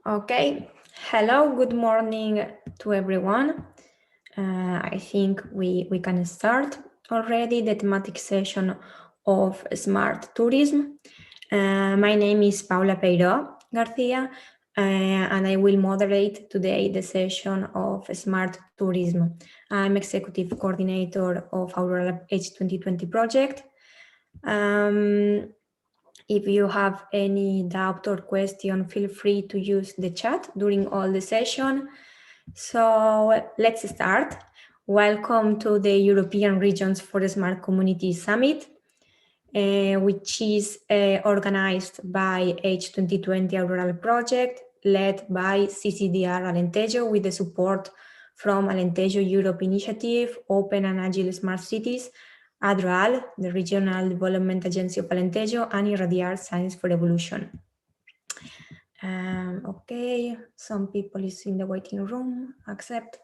Okay, hello, good morning to everyone. I think we can start already the thematic session of smart tourism. My name is Paula Peiró Garcia, and I will moderate today the session of smart tourism. I'm executive coordinator of Aurora H 2020 project. If you have any doubt or question, feel free to use the chat during all the session. So let's start. Welcome to the European Regions for Smart Communities Summit, which is organized by H2020 Aurora Project, led by CCDR Alentejo with the support from Alentejo Europe Initiative, Open and Agile Smart Cities, ADRAL, the Regional Development Agency of Alentejo, and Irradiar Science for Evolution. Okay, some people is in the waiting room, accept.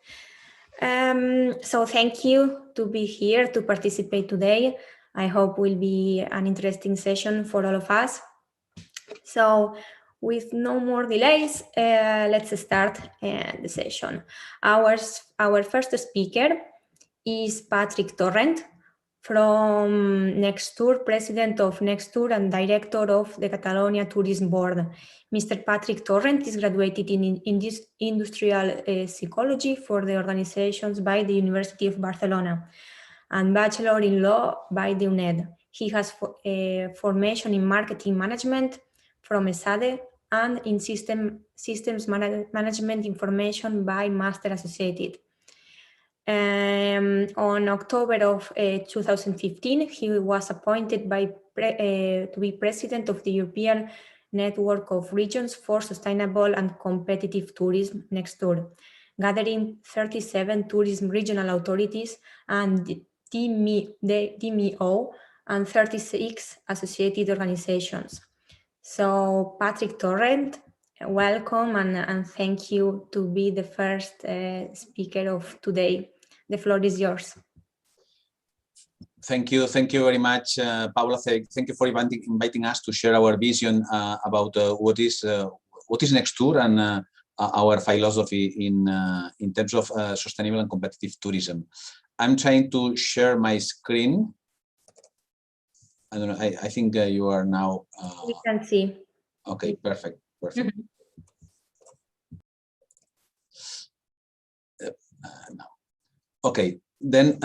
So thank you to be here to participate today. I hope will be an interesting session for all of us. So with no more delays, let's start the session. Our first speaker is Patrick Torrent from Nextur, President of Nextur and Director of the Catalonia Tourism Board. Mr. Patrick Torrent is graduated in Industrial Psychology for the organizations by the University of Barcelona and Bachelor in Law by the UNED. He has formation in Marketing Management from ESADE and in Systems Management Information by Master Associated. On October of 2015, he was appointed to be president of the European Network of Regions for Sustainable and Competitive Tourism, Nextur, gathering 37 tourism regional authorities and DMO and 36 associated organizations. So Patrick Torrent, welcome and thank you to be the first speaker of today. The floor is yours. Thank you very much, Paula. Thank you for inviting us to share our vision about what is Nextur and our philosophy in terms of sustainable and competitive tourism. I'm trying to share my screen. I don't know. I think you are now. We can see. Okay, perfect. No. Okay. Then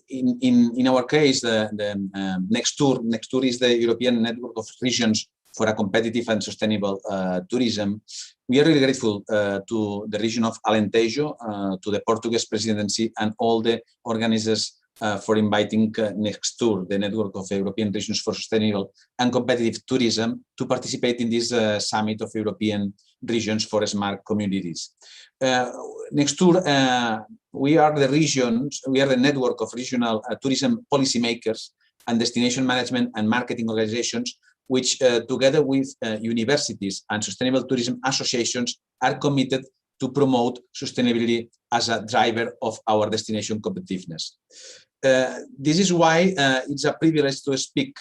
in our case, the Nextur is the European Network of Regions for a Competitive and Sustainable Tourism. We are really grateful to the region of Alentejo, to the Portuguese presidency and all the organizers for inviting Nextur, the Network of European Regions for Sustainable and Competitive Tourism, to participate in this Summit of European Regions for Smart Communities. Nextur, we are the network of regional tourism policymakers and destination management and marketing organizations, which together with universities and sustainable tourism associations are committed to promote sustainability as a driver of our destination competitiveness. This is why it's a privilege to speak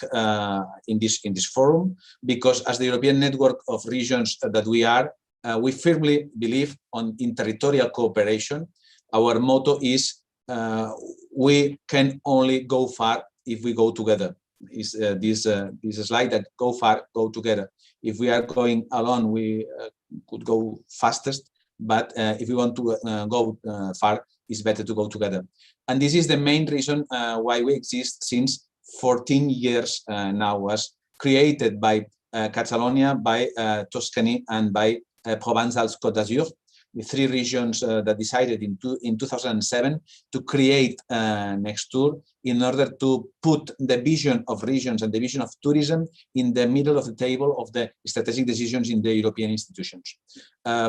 in this forum, because as the European Network of Regions that we are, we firmly believe in territorial cooperation. Our motto is we can only go far if we go together. Is this slide that go far, go together. If we are going alone, we could go fastest, but if we want to go far, it's better to go together. And this is the main reason why we exist since 14 years now, was created by Catalonia, by Tuscany, and by Provence-Alpes-Côte d'Azur, the three regions that decided in 2007 to create Nextur in order to put the vision of regions and the vision of tourism in the middle of the table of the strategic decisions in the European institutions.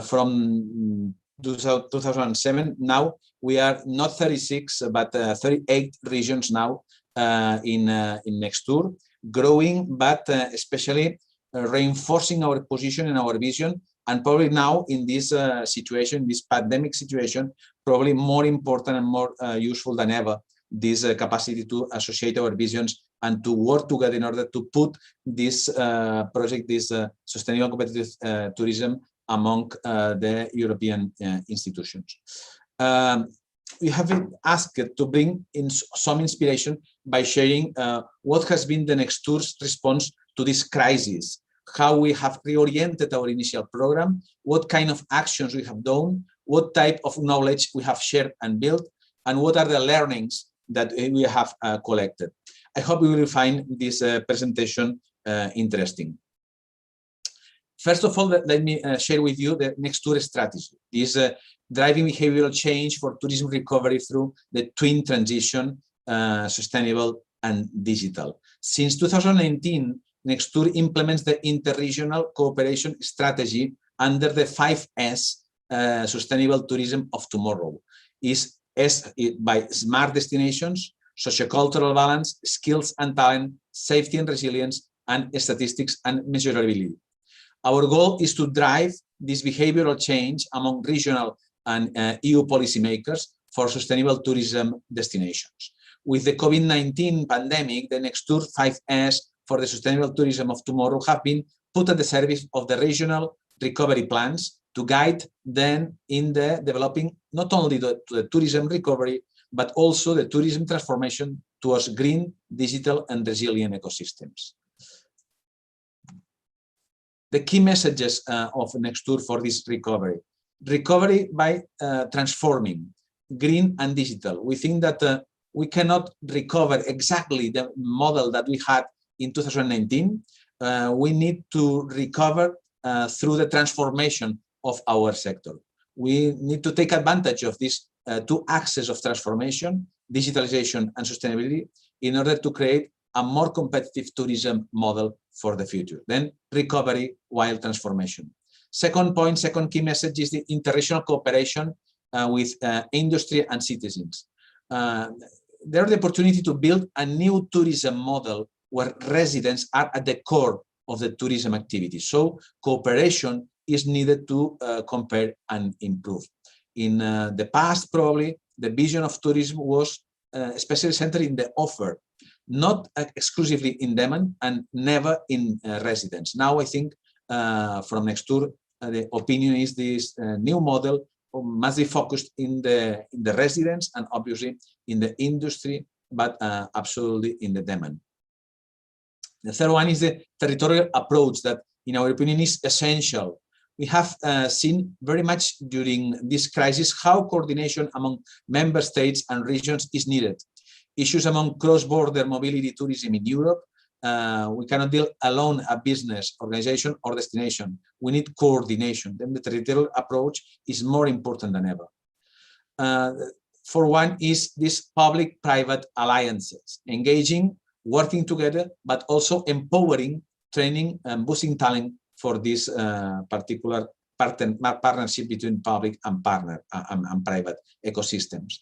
From 2007, now we are not 36, but 38 regions now in Nextur, growing, but especially reinforcing our position and our vision. And probably now in this situation, this pandemic situation, probably more important and more useful than ever, this capacity to associate our visions and to work together in order to put this project, this sustainable competitive tourism among the European institutions. We have been asked to bring in some inspiration by sharing what has been the Nextur's response to this crisis, how we have reoriented our initial program, what kind of actions we have done, what type of knowledge we have shared and built, and what are the learnings that we have collected. I hope you will find this presentation interesting. First of all, let me share with you the Nextur strategy. This driving behavioral change for tourism recovery through the twin transition, sustainable and digital. Since 2019, Nextur implements the interregional cooperation strategy under the 5S Sustainable Tourism of Tomorrow. Is by smart destinations, sociocultural balance, skills and talent, safety and resilience, and statistics and measurability. Our goal is to drive this behavioral change among regional and EU policymakers for sustainable tourism destinations. With the COVID-19 pandemic, the Nextur 5S for the Sustainable Tourism of Tomorrow have been put at the service of the regional recovery plans to guide them in the developing not only the tourism recovery, but also the tourism transformation towards green, digital, and resilient ecosystems. The key messages of Nextur for this recovery. Recovery by transforming green and digital. We think that we cannot recover exactly the model that we had in 2019. We need to recover through the transformation of our sector. We need to take advantage of these two axes of transformation, digitalization and sustainability, in order to create a more competitive tourism model for the future. Then recovery while transformation. Second point, second key message is the international cooperation with industry and citizens. There's the opportunity to build a new tourism model where residents are at the core of the tourism activity. So cooperation is needed to compare and improve. In the past, probably, the vision of tourism was especially centered in the offer, not exclusively in demand and never in residence. Now, I think from Nextur, the opinion is this new model must be focused in the residents and obviously in the industry, but absolutely in the demand. The third one is the territorial approach that, in our opinion, is essential. We have seen very much during this crisis how coordination among member states and regions is needed. Issues among cross-border mobility tourism in Europe, we cannot deal alone a business, organization or destination. We need coordination. Then the territorial approach is more important than ever. For one is this public-private alliances, engaging, working together, but also empowering, training and boosting talent for this particular partnership between public and private ecosystems.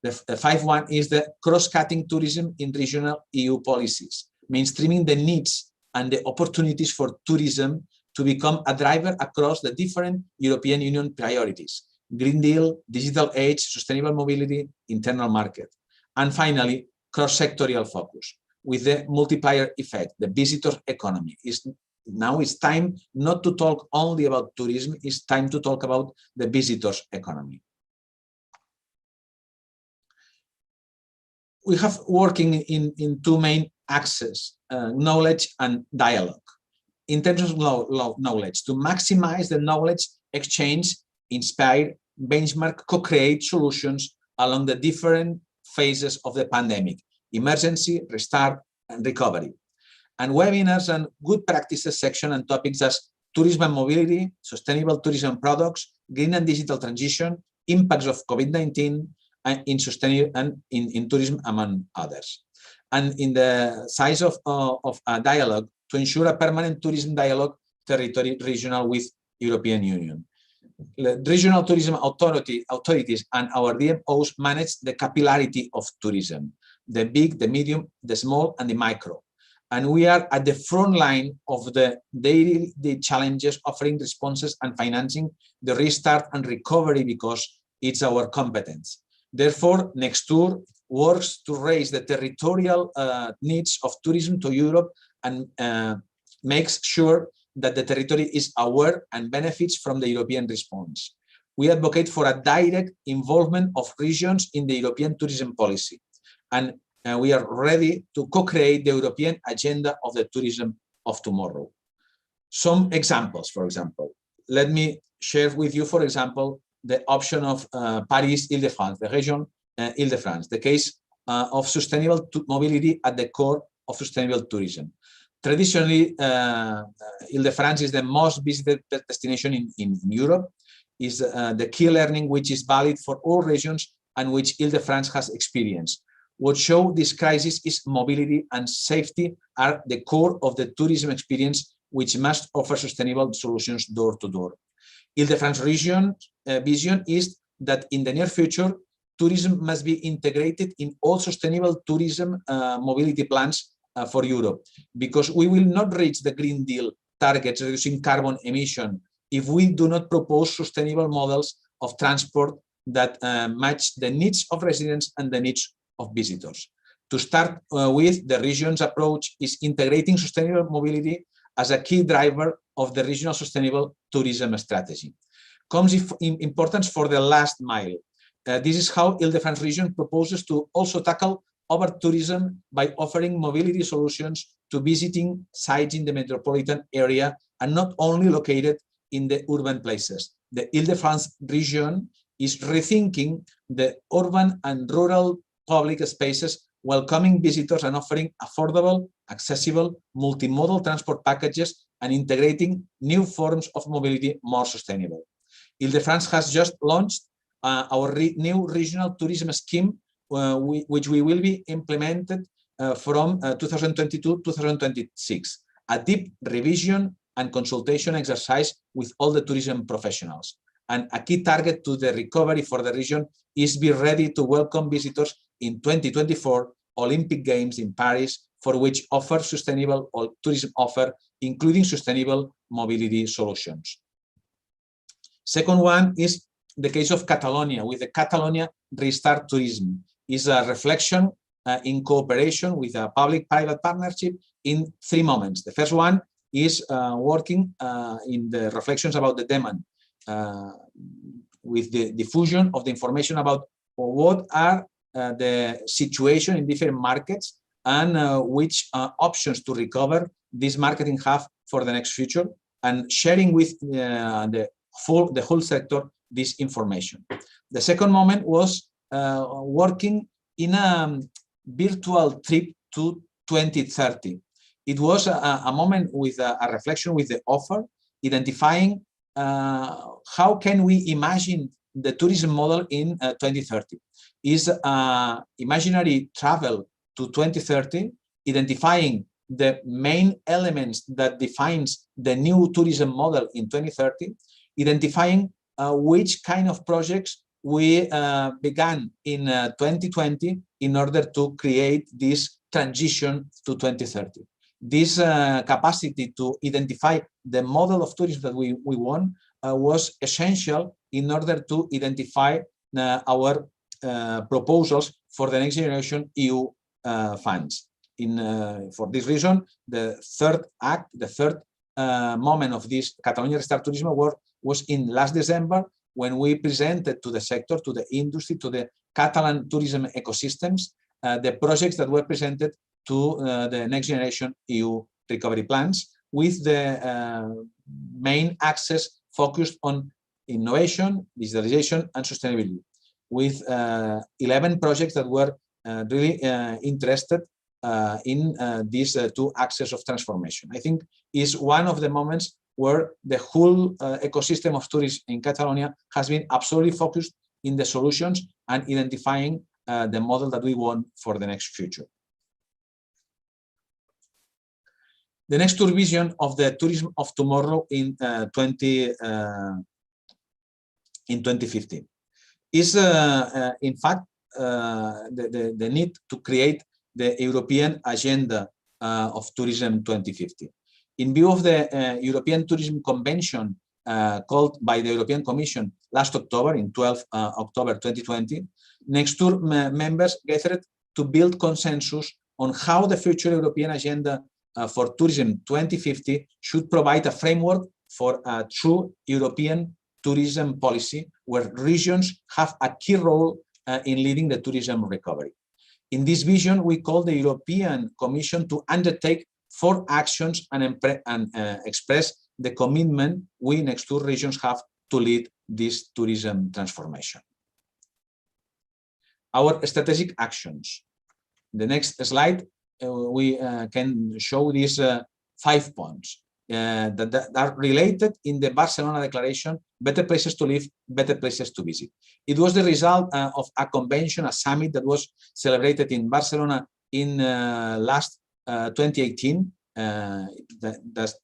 The fifth one is the cross-cutting tourism in regional EU policies, mainstreaming the needs and the opportunities for tourism to become a driver across the different European Union priorities: Green Deal, digital age, sustainable mobility, internal market. And finally, cross-sectorial focus with the multiplier effect, the visitor economy. Now it's time not to talk only about tourism, it's time to talk about the visitors economy. We have working in two main axes, knowledge and dialogue. In terms of knowledge, to maximize the knowledge exchange, inspire, benchmark, co-create solutions along the different phases of the pandemic: emergency, restart, and recovery. And webinars and good practices section and topics as tourism and mobility, sustainable tourism products, green and digital transition, impacts of COVID-19, and in sustainable and in tourism, among others. And in the size of a dialogue, to ensure a permanent tourism dialogue territory regional with European Union. The regional tourism authorities and our DMOs manage the capillarity of tourism, the big, the medium, the small, and the micro. And we are at the front line of the daily challenges, offering responses and financing the restart and recovery because it's our competence. Therefore, Nextur works to raise the territorial needs of tourism to Europe and makes sure that the territory is aware and benefits from the European response. We advocate for a direct involvement of regions in the European tourism policy. And we are ready to co-create the European agenda of the tourism of tomorrow. Some examples, for example, let me share with you, for example, the option of Paris-Île-de-France, the region Île-de-France, the case of sustainable mobility at the core of sustainable tourism. Traditionally, Île-de-France is the most visited destination in Europe, is the key learning which is valid for all regions and which Île-de-France has experienced. What show this crisis is mobility and safety are the core of the tourism experience, which must offer sustainable solutions door to door. Île-de-France region vision is that in the near future, tourism must be integrated in all sustainable tourism mobility plans for Europe, because we will not reach the Green Deal targets reducing carbon emission if we do not propose sustainable models of transport that match the needs of residents and the needs of visitors. To start with, the region's approach is integrating sustainable mobility as a key driver of the regional sustainable tourism strategy. Comes importance for the last mile. This is how Île-de-France region proposes to also tackle over-tourism by offering mobility solutions to visiting sites in the metropolitan area and not only located in the urban places. The Île-de-France region is rethinking the urban and rural public spaces, welcoming visitors and offering affordable, accessible, multimodal transport packages and integrating new forms of mobility more sustainable. Île-de-France has just launched our new regional tourism scheme, which we will be implemented from 2022-2026, a deep revision and consultation exercise with all the tourism professionals. And a key target to the recovery for the region is be ready to welcome visitors in 2024 Olympic Games in Paris, for which offer sustainable tourism offer, including sustainable mobility solutions. Second one is the case of Catalonia, with the Catalonia Restart Tourism. Is a reflection in cooperation with a public-private partnership in three moments. The first one is working in the reflections about the demand, with the diffusion of the information about what are the situation in different markets and which options to recover this marketing have for the next future, and sharing with the whole sector this information. The second moment was working in a virtual trip to 2030. It was a moment with a reflection with the offer, identifying how can we imagine the tourism model in 2030. Is imaginary travel to 2030, identifying the main elements that defines the new tourism model in 2030, identifying which kind of projects we began in 2020 in order to create this transition to 2030. This capacity to identify the model of tourism that we want was essential in order to identify our proposals for the Next Generation EU funds. For this reason, the third act, the third moment of this Catalonia Restart Tourism Award was in last December, when we presented to the sector, to the industry, to the Catalan tourism ecosystems, the projects that were presented to the Next Generation EU recovery plans, with the main axis focused on innovation, digitalization, and sustainability, with 11 projects that were really interested in these two axes of transformation. I think is one of the moments where the whole ecosystem of tourism in Catalonia has been absolutely focused in the solutions and identifying the model that we want for the next future. The next tour vision of the tourism of tomorrow in 2050 is, in fact, the need to create the European agenda of tourism 2050. In view of the European Tourism Convention called by the European Commission last October, in 12 October 2020, Nextur members gathered to build consensus on how the future European agenda for Tourism 2050 should provide a framework for a true European tourism policy where regions have a key role in leading the tourism recovery. In this vision, we call the European Commission to undertake 4 actions and express the commitment we Nextur regions have to lead this tourism transformation. Our strategic actions. The next slide, we can show these 5 points that are related in the Barcelona Declaration, better places to live, better places to visit. It was the result of a convention, a summit that was celebrated in Barcelona in last 2018, that's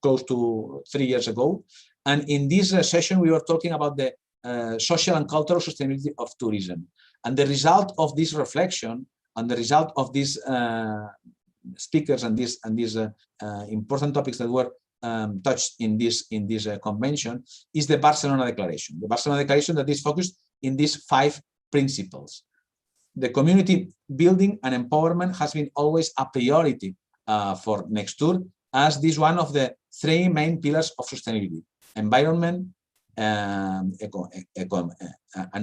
close to 3 years ago. And in this session, we were talking about the social and cultural sustainability of tourism. And the result of this reflection and the result of these speakers and these important topics that were touched in this convention is the Barcelona Declaration. The Barcelona Declaration that is focused in these 5 principles. The community building and empowerment has been always a priority for Nextur, as this one of the 3 main pillars of sustainability: environment, and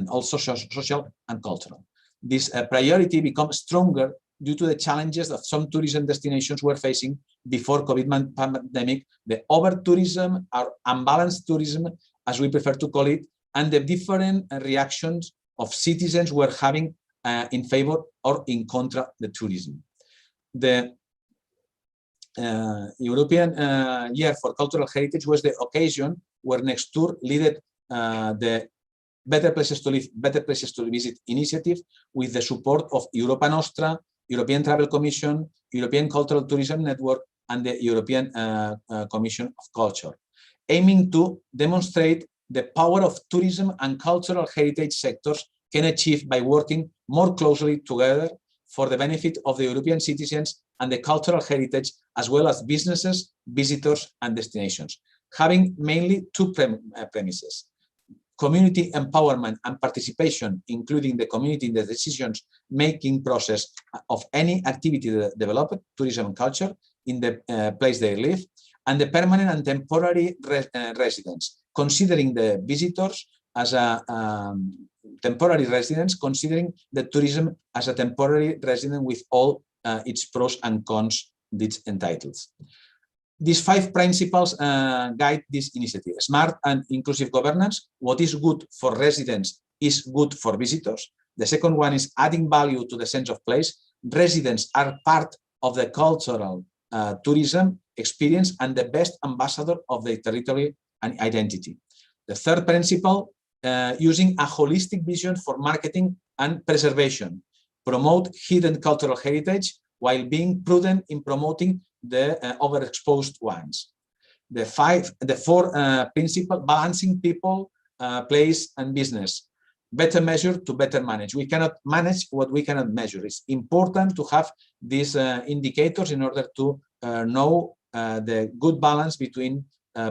also social and cultural. This priority becomes stronger due to the challenges that some tourism destinations were facing before COVID pandemic, the over-tourism or unbalanced tourism, as we prefer to call it, and the different reactions of citizens were having in favor or in contra the tourism. The European Year for Cultural Heritage was the occasion where Nextur led the Better Places to Live, Better Places to Visit initiative with the support of Europa Nostra, European Travel Commission, European Cultural Tourism Network, and the European Commission of Culture, aiming to demonstrate the power of tourism and cultural heritage sectors can achieve by working more closely together for the benefit of the European citizens and the cultural heritage, as well as businesses, visitors, and destinations, having mainly 2 premises: community empowerment and participation, including the community in the decisions-making process of any activity that developed tourism and culture in the place they live, and the permanent and temporary residents, considering the visitors as a temporary residents, considering the tourism as a temporary resident with all its pros and cons it entitles. These 5 principles guide this initiative: smart and inclusive governance. What is good for residents is good for visitors. The second one is adding value to the sense of place. Residents are part of the cultural tourism experience and the best ambassador of their territory and identity. The third principle, using a holistic vision for marketing and preservation. Promote hidden cultural heritage while being prudent in promoting the overexposed ones. The 4 principle, balancing people, place, and business. Better measure to better manage. We cannot manage what we cannot measure. It's important to have these indicators in order to know the good balance between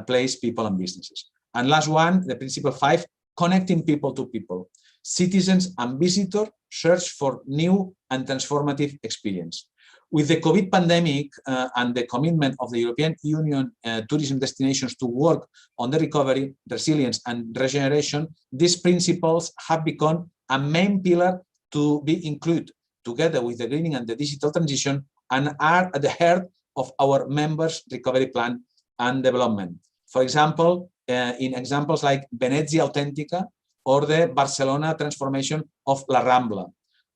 place, people, and businesses. And last one, the principle 5, connecting people to people. Citizens and visitors search for new and transformative experience. With the COVID pandemic and the commitment of the European Union tourism destinations to work on the recovery, resilience, and regeneration, these principles have become a main pillar to be included together with the greening and the digital transition, and are at the heart of our members' recovery plan and development. For example, in examples like Venezia Authentica or the Barcelona transformation of La Rambla,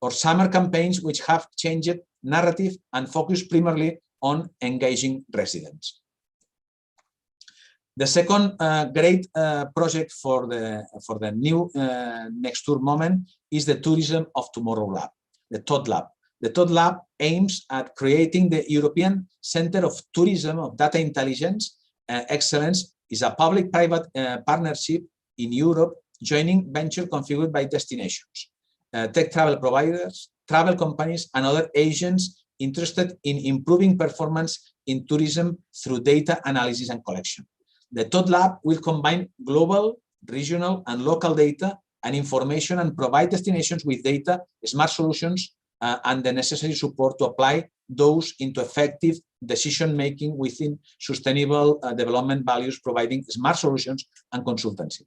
or summer campaigns which have changed narrative and focus primarily on engaging residents. The second great project for the new Nextur moment is the Tourism of Tomorrow Lab, the TOT Lab. The TOT Lab aims at creating the European Center of Tourism of Data Intelligence Excellence. Is a public-private partnership in Europe, joining venture configured by destinations, tech travel providers, travel companies, and other agents interested in improving performance in tourism through data analysis and collection. The TOT Lab will combine global, regional, and local data and information and provide destinations with data, smart solutions, and the necessary support to apply those into effective decision-making within sustainable development values, providing smart solutions and consultancy.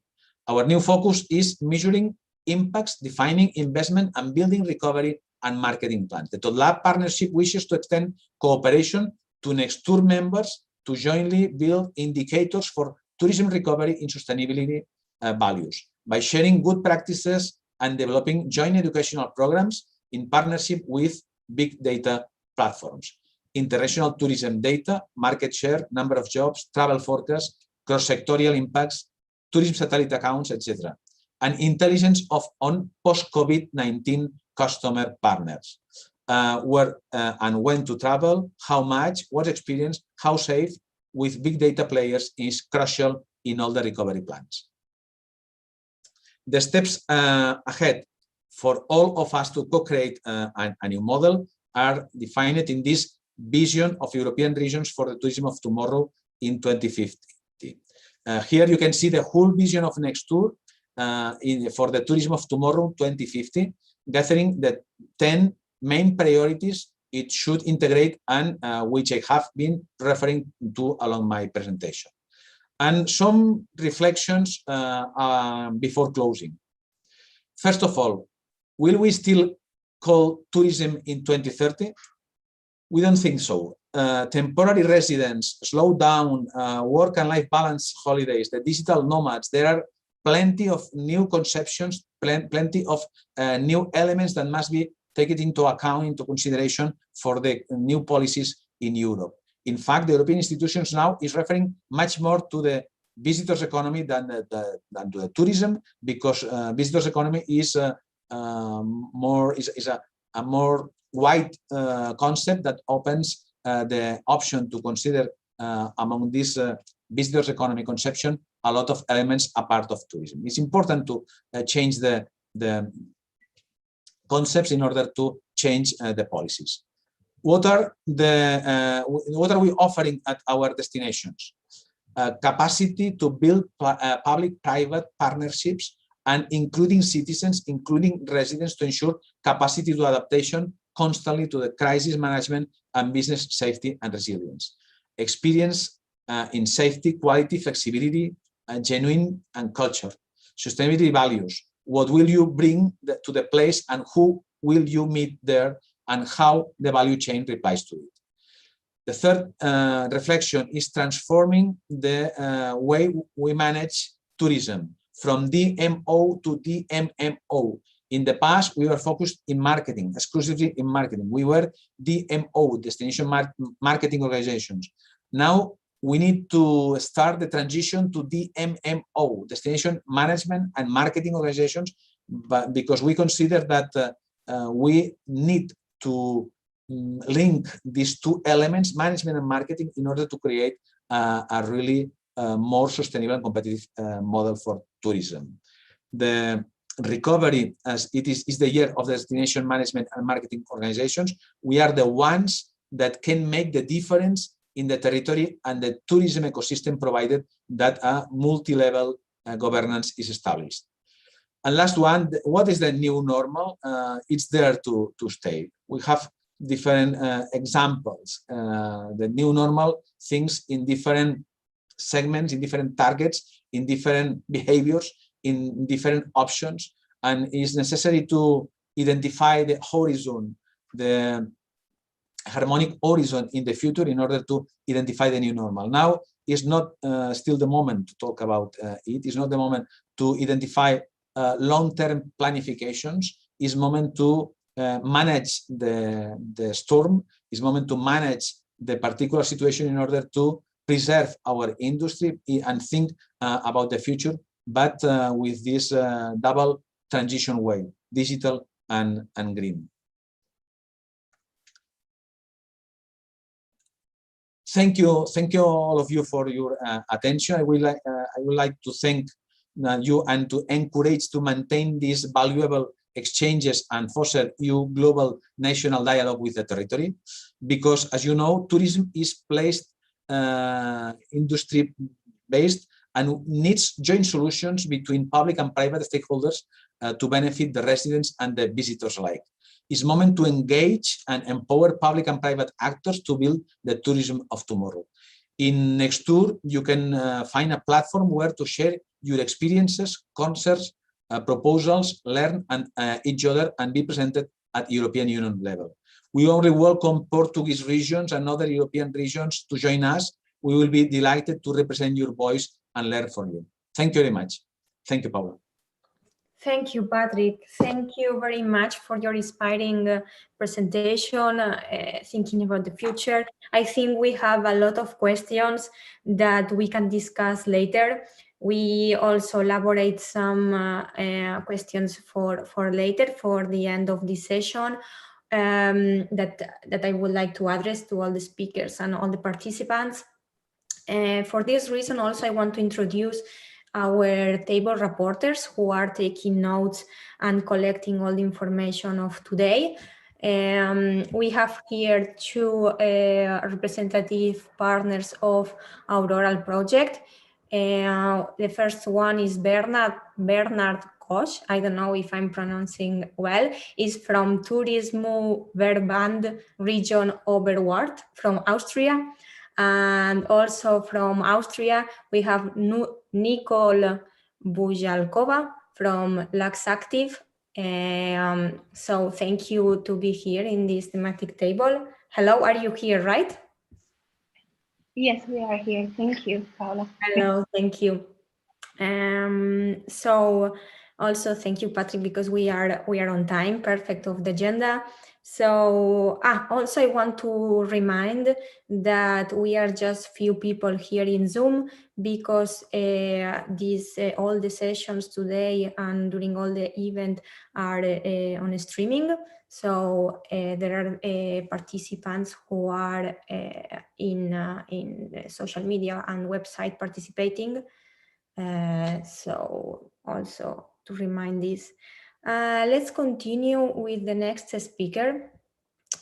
Our new focus is measuring impacts, defining investment, and building recovery and marketing plans. The TODLAB partnership wishes to extend cooperation to Nextur members to jointly build indicators for tourism recovery in sustainability values by sharing good practices and developing joint educational programs in partnership with big data platforms. International tourism data, market share, number of jobs, travel forecasts, cross-sectorial impacts, tourism satellite accounts, etc. And intelligence on post-COVID-19 customer partners. Where and when to travel, how much, what experience, how safe with big data players is crucial in all the recovery plans. The steps ahead for all of us to co-create a new model are defined in this vision of European regions for the tourism of tomorrow in 2050. Here you can see the whole vision of Nextur for the tourism of tomorrow 2050, gathering the 10 main priorities it should integrate and which I have been referring to along my presentation. And some reflections before closing. First of all, will we still call tourism in 2030? We don't think so. Temporary residents, slow down, work and life balance holidays, the digital nomads, there are plenty of new conceptions, plenty of new elements that must be taken into account, into consideration for the new policies in Europe. In fact, the European institutions now is referring much more to the visitors economy than to the tourism, because visitors economy is a more wide concept that opens the option to consider among this visitors economy conception a lot of elements apart of tourism. It's important to change the concepts in order to change the policies. What are we offering at our destinations? Capacity to build public-private partnerships and including citizens, including residents, to ensure capacity to adaptation constantly to the crisis management and business safety and resilience. Experience in safety, quality, flexibility, genuine and culture. Sustainability values. What will you bring to the place and who will you meet there and how the value chain replies to it. The third reflection is transforming the way we manage tourism from DMO to DMMO. In the past, we were focused in marketing, exclusively in marketing. We were DMO, destination marketing organizations. Now, we need to start the transition to DMMO, destination management and marketing organizations, but because we consider that we need to link these two elements, management and marketing, in order to create a really more sustainable and competitive model for tourism. The recovery, as it is the year of the destination management and marketing organizations. We are the ones that can make the difference in the territory and the tourism ecosystem, provided that a multi-level governance is established. And last one, what is the new normal? It's there to stay. We have different examples. The new normal things in different segments, in different targets, in different behaviors, in different options, and it's necessary to identify the horizon, the harmonic horizon in the future in order to identify the new normal. Now is not still the moment to talk about it. It's not the moment to identify long-term planifications. It's moment to manage the storm. It's moment to manage the particular situation in order to preserve our industry and think about the future, but with this double transition way, digital and green. Thank you all of you for your attention. I would like to thank you and to encourage to maintain these valuable exchanges and foster EU global national dialogue with the territory, because as you know, tourism is placed industry based and needs joint solutions between public and private stakeholders to benefit the residents and the visitors alike. It's moment to engage and empower public and private actors to build the tourism of tomorrow. In Nextur, you can find a platform where to share your experiences, concerts, proposals, learn and each other and be presented at European Union level. We only welcome Portuguese regions and other European regions to join us. We will be delighted to represent your voice and learn from you. Thank you very much. Thank you, Paula. Thank you, Patrick. Thank you very much for your inspiring presentation, thinking about the future. I think we have a lot of questions that we can discuss later. We also elaborate some questions for later, for the end of this session, that I would like to address to all the speakers and all the participants. For this reason, also, I want to introduce our table reporters who are taking notes and collecting all the information of today. We have here two representative partners of Aurora project. The first one is Bernard Koch. I don't know if I'm pronouncing well. Is from Tourismusverband Region Oberwart from Austria. And also from Austria, we have Nicole Bujalkova from LuxActive. So thank you to be here in this thematic table. Hello, are you here, right? Yes, we are here. Thank you, Paula. Hello, thank you. So also thank you, Patrick, because we are on time, perfect of the agenda. So also I want to remind that we are just few people here in Zoom because all the sessions today and during all the event are on streaming. So there are participants who are in social media and website participating. So also to remind this. Let's continue with the next speaker.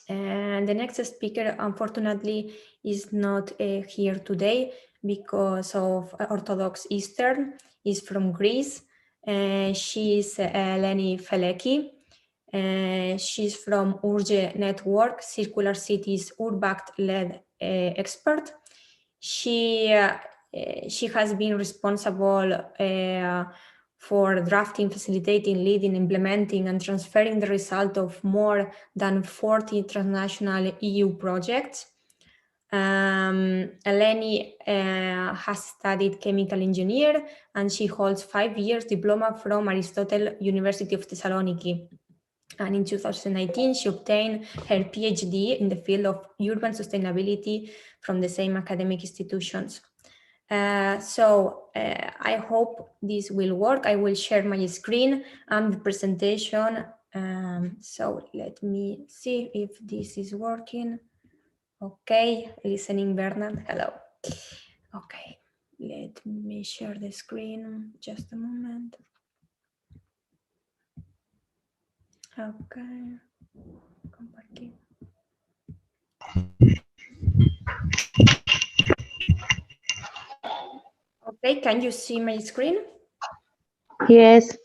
And the next speaker, unfortunately, is not here today because of Orthodox Eastern. Is from Greece. She's Eleni Feleki. She's from Urge Network, Circular Cities Urbact-led expert. She has been responsible for drafting, facilitating, leading, implementing, and transferring the result of more than 40 transnational EU projects. Eleni has studied chemical engineer, and she holds 5 years diploma from Aristotle University of Thessaloniki. And in 2019, she obtained her PhD in the field of urban sustainability from the same academic institutions. I hope this will work. I will share my screen and the presentation. So let me see if this is working. Okay, listening, Bernard. Hello. Okay, let me share the screen. Just a moment. Okay. Compartir. Okay, can you see my screen? Yes.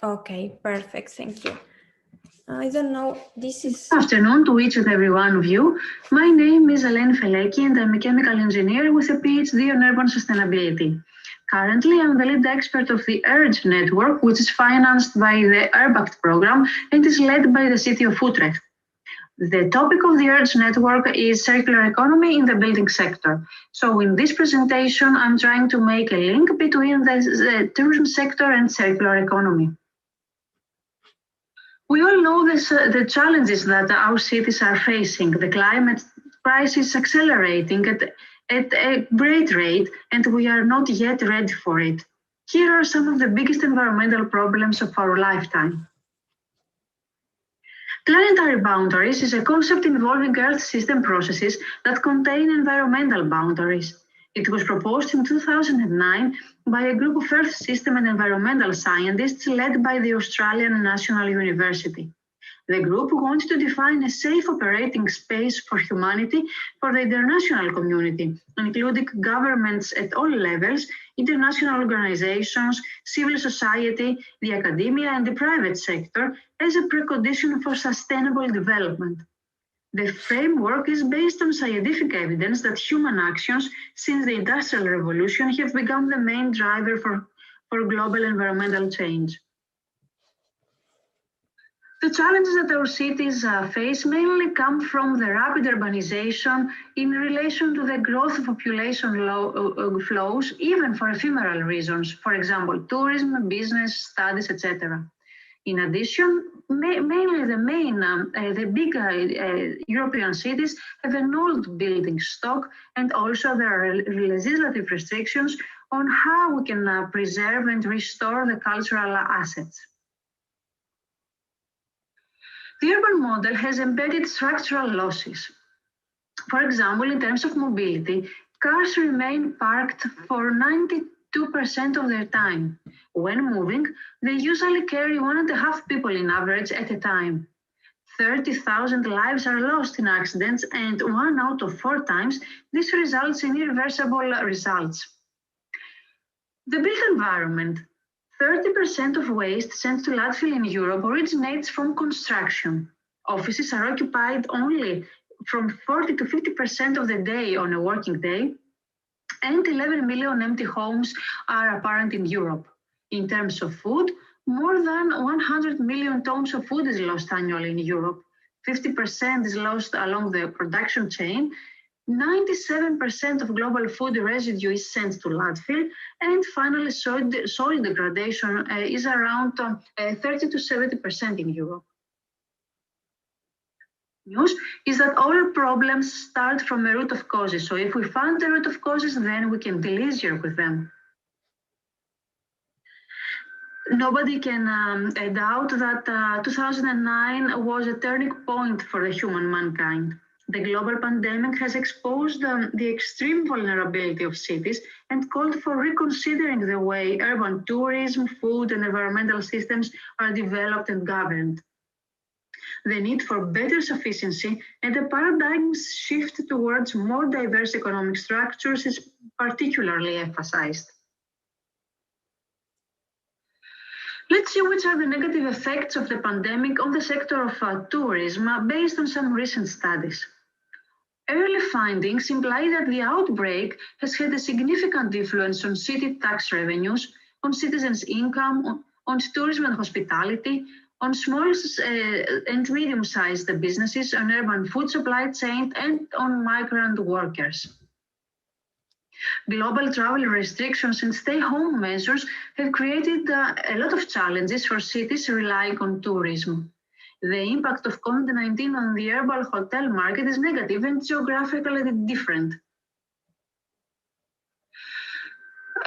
Okay, perfect, thank you. I don't know, this is... Good afternoon to each and every one of you. My name is Eleni Feleki and I'm a chemical engineer with a PhD on urban sustainability. Currently, I'm the lead expert of the URGE network, which is financed by the URBACT program and is led by the city of Utrecht. The topic of the URGE network is circular economy in the building sector. So in this presentation, I'm trying to make a link between the tourism sector and circular economy. We all know the challenges that our cities are facing. The climate crisis is accelerating at a great rate, and we are not yet ready for it. Here are some of the biggest environmental problems of our lifetime. Planetary boundaries is a concept involving Earth system processes that contain environmental boundaries. It was proposed in 2009 by a group of Earth system and environmental scientists led by the Australian National University. The group wants to define a safe operating space for humanity for the international community, including governments at all levels, international organizations, civil society, the academia, and the private sector as a precondition for sustainable development. The framework is based on scientific evidence that human actions since the Industrial Revolution have become the main driver for global environmental change. The challenges that our cities face mainly come from the rapid urbanization in relation to the growth of population flows, even for ephemeral reasons, for example, tourism, business, studies, etc. In addition, mainly the big European cities have an old building stock, and also there are legislative restrictions on how we can preserve and restore the cultural assets. The urban model has embedded structural losses. For example, in terms of mobility, cars remain parked for 92% of their time. When moving, they usually carry 1.5 people in average at a time. 30,000 lives are lost in accidents, and 1 out of 4 times, this results in irreversible results. The built environment. 30% of waste sent to landfill in Europe originates from construction. Offices are occupied only from 40 to 50% of the day on a working day, and 11 million empty homes are apparent in Europe. In terms of food, more than 100 million tons of food is lost annually in Europe. 50% is lost along the production chain. 97% of global food residue is sent to landfill, and finally soil degradation is around 30 to 70% in Europe. News is that all problems start from a root of causes, so if we find the root of causes, then we can deal easier with them. Nobody can doubt that 2009 was a turning point for the human mankind. The global pandemic has exposed the extreme vulnerability of cities and called for reconsidering the way urban tourism, food, and environmental systems are developed and governed. The need for better sufficiency and a paradigm shift towards more diverse economic structures is particularly emphasized. Let's see which are the negative effects of the pandemic on the sector of tourism based on some recent studies. Early findings imply that the outbreak has had a significant influence on city tax revenues, on citizens' income, on tourism and hospitality, on small and medium-sized businesses, on urban food supply chain, and on migrant workers. Global travel restrictions and stay-home measures have created a lot of challenges for cities relying on tourism. The impact of COVID-19 on the urban hotel market is negative and geographically different.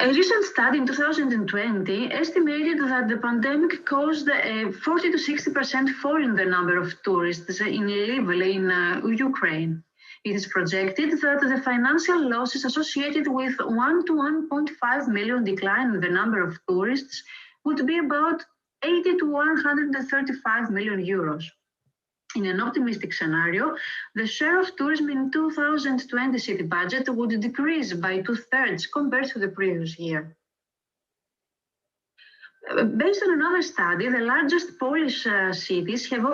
A recent study in 2020 estimated that the pandemic caused a 40 to 60% fall in the number of tourists in Ukraine. It is projected that the financial losses associated with 1 to 1.5 million decline in the number of tourists would be about 80 to 135 million euros. In an optimistic scenario, the share of tourism in 2020 city budget would decrease by 2/3 compared to the previous year. Based on another study, the largest Polish cities have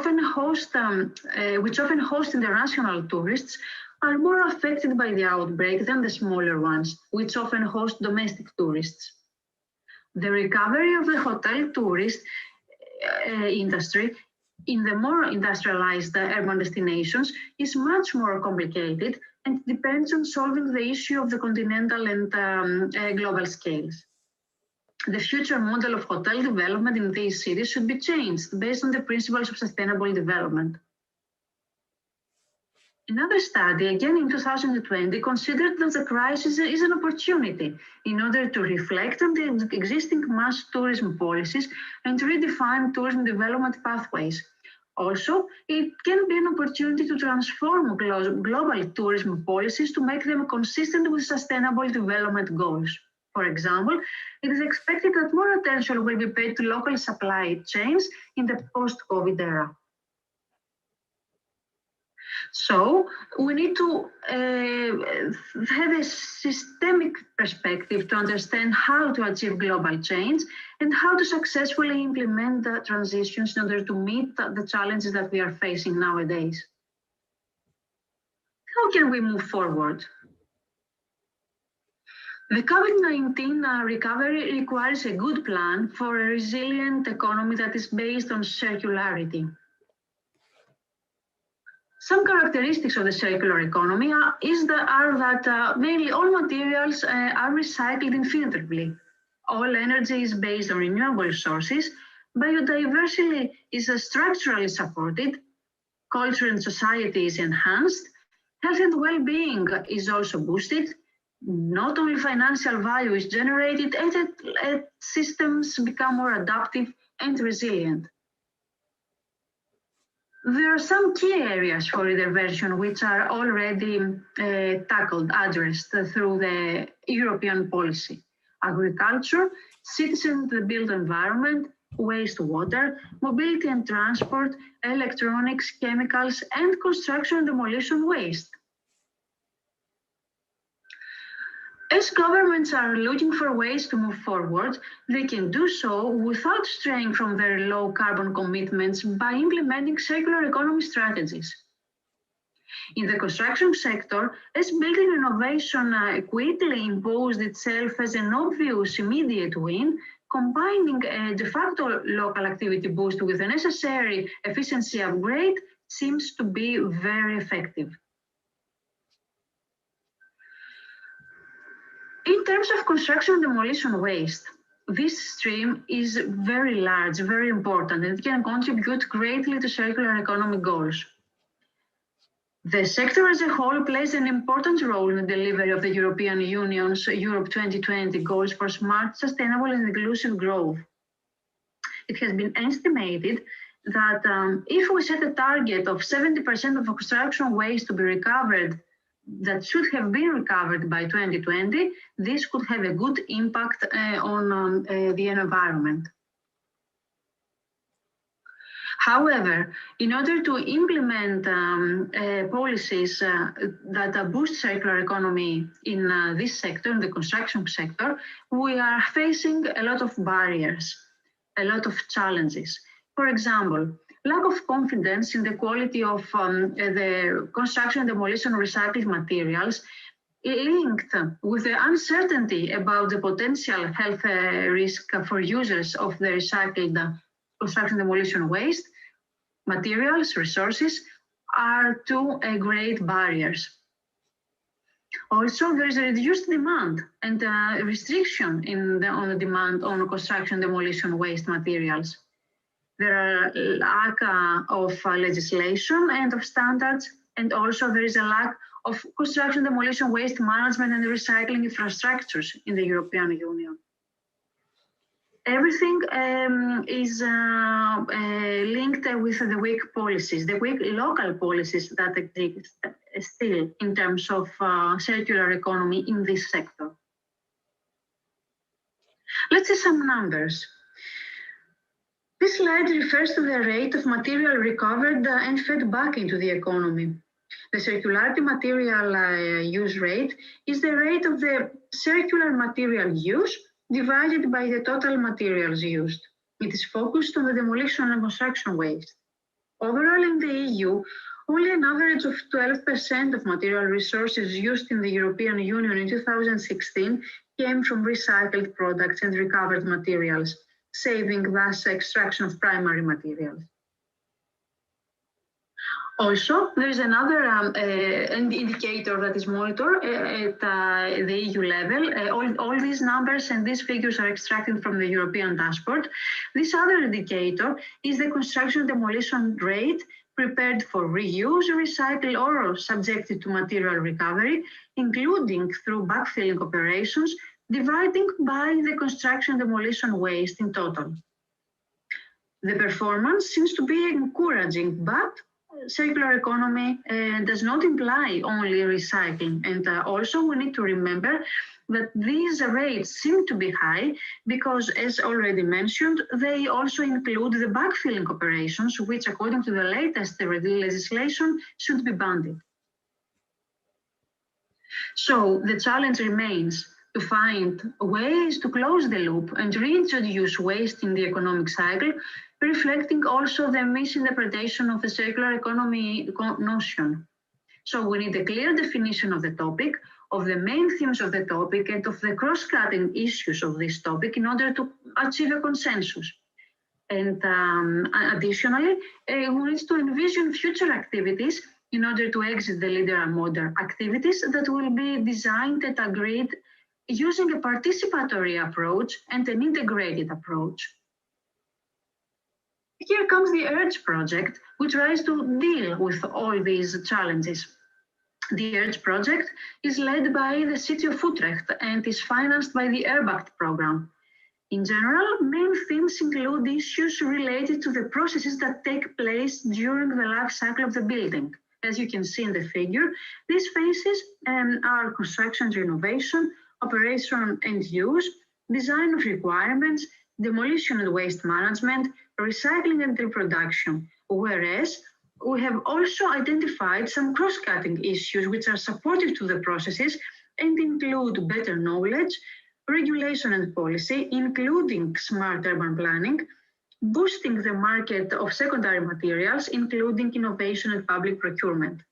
which often host international tourists, are more affected by the outbreak than the smaller ones, which often host domestic tourists. The recovery of the hotel tourist industry in the more industrialized urban destinations is much more complicated and depends on solving the issue of the continental and global scales. The future model of hotel development in these cities should be changed based on the principles of sustainable development. Another study, again in 2020, considered that the crisis is an opportunity in order to reflect on the existing mass tourism policies and redefine tourism development pathways. Also, it can be an opportunity to transform global tourism policies to make them consistent with sustainable development goals. For example, it is expected that more attention will be paid to local supply chains in the post-COVID era. So we need to have a systemic perspective to understand how to achieve global change and how to successfully implement the transitions in order to meet the challenges that we are facing nowadays. How can we move forward? The COVID-19 recovery requires a good plan for a resilient economy that is based on circularity. Some characteristics of the circular economy are that mainly all materials are recycled infinitely. All energy is based on renewable sources. Biodiversity is structurally supported. Culture and society is enhanced. Health and well-being is also boosted. Not only financial value is generated, and systems become more adaptive and resilient. There are some key areas for intervention which are already addressed through the European policy. Agriculture, citizen to the built environment, wastewater, mobility and transport, electronics, chemicals, and construction and demolition waste. As governments are looking for ways to move forward, they can do so without straying from their low carbon commitments by implementing circular economy strategies. In the construction sector, as building innovation quickly imposed itself as an obvious immediate win, combining a de facto local activity boost with a necessary efficiency upgrade seems to be very effective. In terms of construction and demolition waste, this stream is very large, very important, and it can contribute greatly to circular economy goals. The sector as a whole plays an important role in the delivery of the European Union's Europe 2020 goals for smart, sustainable, and inclusive growth. It has been estimated that if we set a target of 70% of construction waste to be recovered, that should have been recovered by 2020, this could have a good impact on the environment. However, in order to implement policies that boost circular economy in this sector, in the construction sector, we are facing a lot of barriers, a lot of challenges. For example, lack of confidence in the quality of the construction and demolition recycled materials linked with the uncertainty about the potential health risk for users of the recycled construction demolition waste, materials, resources are two great barriers. Also, there is a reduced demand and restriction on the demand on construction demolition waste materials. There are lack of legislation and of standards, and also there is a lack of construction demolition waste management and recycling infrastructures in the European Union. Everything is linked with the weak policies, the weak local policies that exist still in terms of circular economy in this sector. Let's see some numbers. This slide refers to the rate of material recovered and fed back into the economy. The circularity material use rate is the rate of the circular material use divided by the total materials used. It is focused on the demolition and construction waste. Overall in the EU, only an average of 12% of material resources used in the European Union in 2016 came from recycled products and recovered materials, saving thus extraction of primary materials. Also, there is another indicator that is monitored at the EU level. All these numbers and these figures are extracted from the European dashboard. This other indicator is the construction demolition rate prepared for reuse, recycle, or subjected to material recovery, including through backfilling operations, dividing by the construction demolition waste in total. The performance seems to be encouraging, but circular economy does not imply only recycling. And also we need to remember that these rates seem to be high because, as already mentioned, they also include the backfilling operations, which according to the latest legislation should be banned. So the challenge remains to find ways to close the loop and reintroduce waste in the economic cycle, reflecting also the misinterpretation of the circular economy notion. So we need a clear definition of the topic, of the main themes of the topic, and of the cross-cutting issues of this topic in order to achieve a consensus. And additionally, we need to envision future activities in order to exit the leader and model activities that will be designed and agreed using a participatory approach and an integrated approach. Here comes the URGE project, which tries to deal with all these challenges. The URGE project is led by the city of Utrecht and is financed by the URBACT program. In general, main themes include issues related to the processes that take place during the life cycle of the building. As you can see in the figure, these phases are construction and renovation, operation and use, design of requirements, demolition and waste management, recycling and reproduction, whereas we have also identified some cross-cutting issues which are supportive to the processes and include better knowledge, regulation and policy, including smart urban planning, boosting the market of secondary materials, including innovation and public procurement.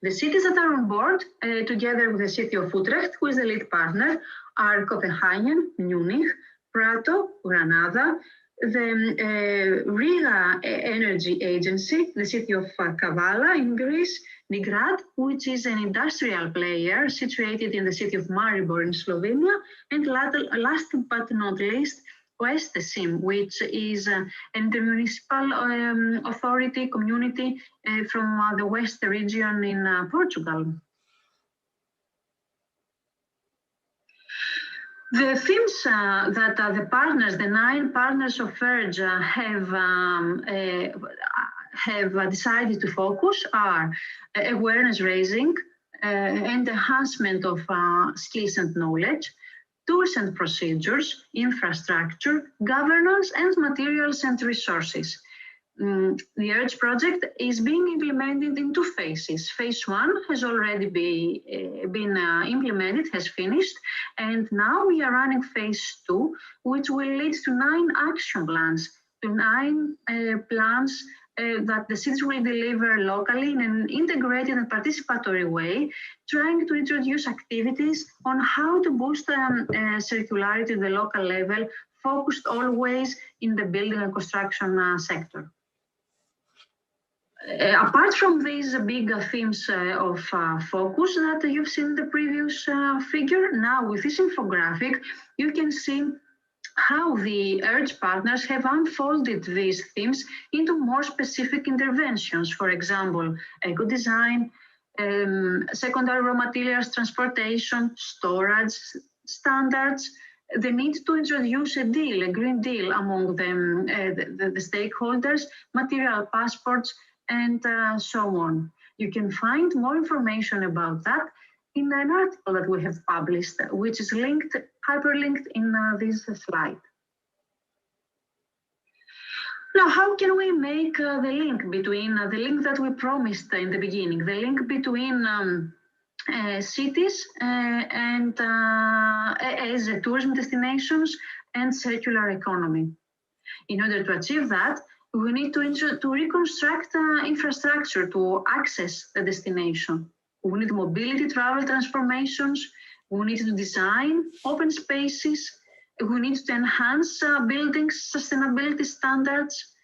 The cities that are on board, together with the city of Utrecht, who is the lead partner, are Copenhagen, Munich, Prato, Granada, the Riga Energy Agency, the city of Kavala in Greece, Nigrad, which is an industrial player situated in the city of Maribor in Slovenia, and last but not least, Oestesim, which is an intermunicipal authority community from the West region in Portugal. The themes that the partners, the 9 partners of URGE have decided to focus are awareness raising and enhancement of skills and knowledge, tools and procedures, infrastructure, governance, and materials and resources. The URGE project is being implemented in 2 phases. Phase 1 has already been implemented, has finished, and now we are running phase 2, which will lead to 9 action plans, to 9 plans that the cities will deliver locally in an integrated and participatory way, trying to introduce activities on how to boost circularity at the local level, focused always in the building and construction sector. Apart from these big themes of focus that you've seen in the previous figure, now with this infographic, you can see how the URGE partners have unfolded these themes into more specific interventions. For example, eco-design, secondary raw materials transportation, storage standards, the need to introduce a deal, a green deal among them, the stakeholders, material passports, and so on. You can find more information about that in an article that we have published, which is hyperlinked in this slide. Now, how can we make the link between the link that we promised in the beginning, the link between cities and as tourism destinations and circular economy? In order to achieve that, we need to reconstruct infrastructure to access the destination. We need mobility travel transformations. We need to design open spaces. We need to enhance buildings sustainability standards.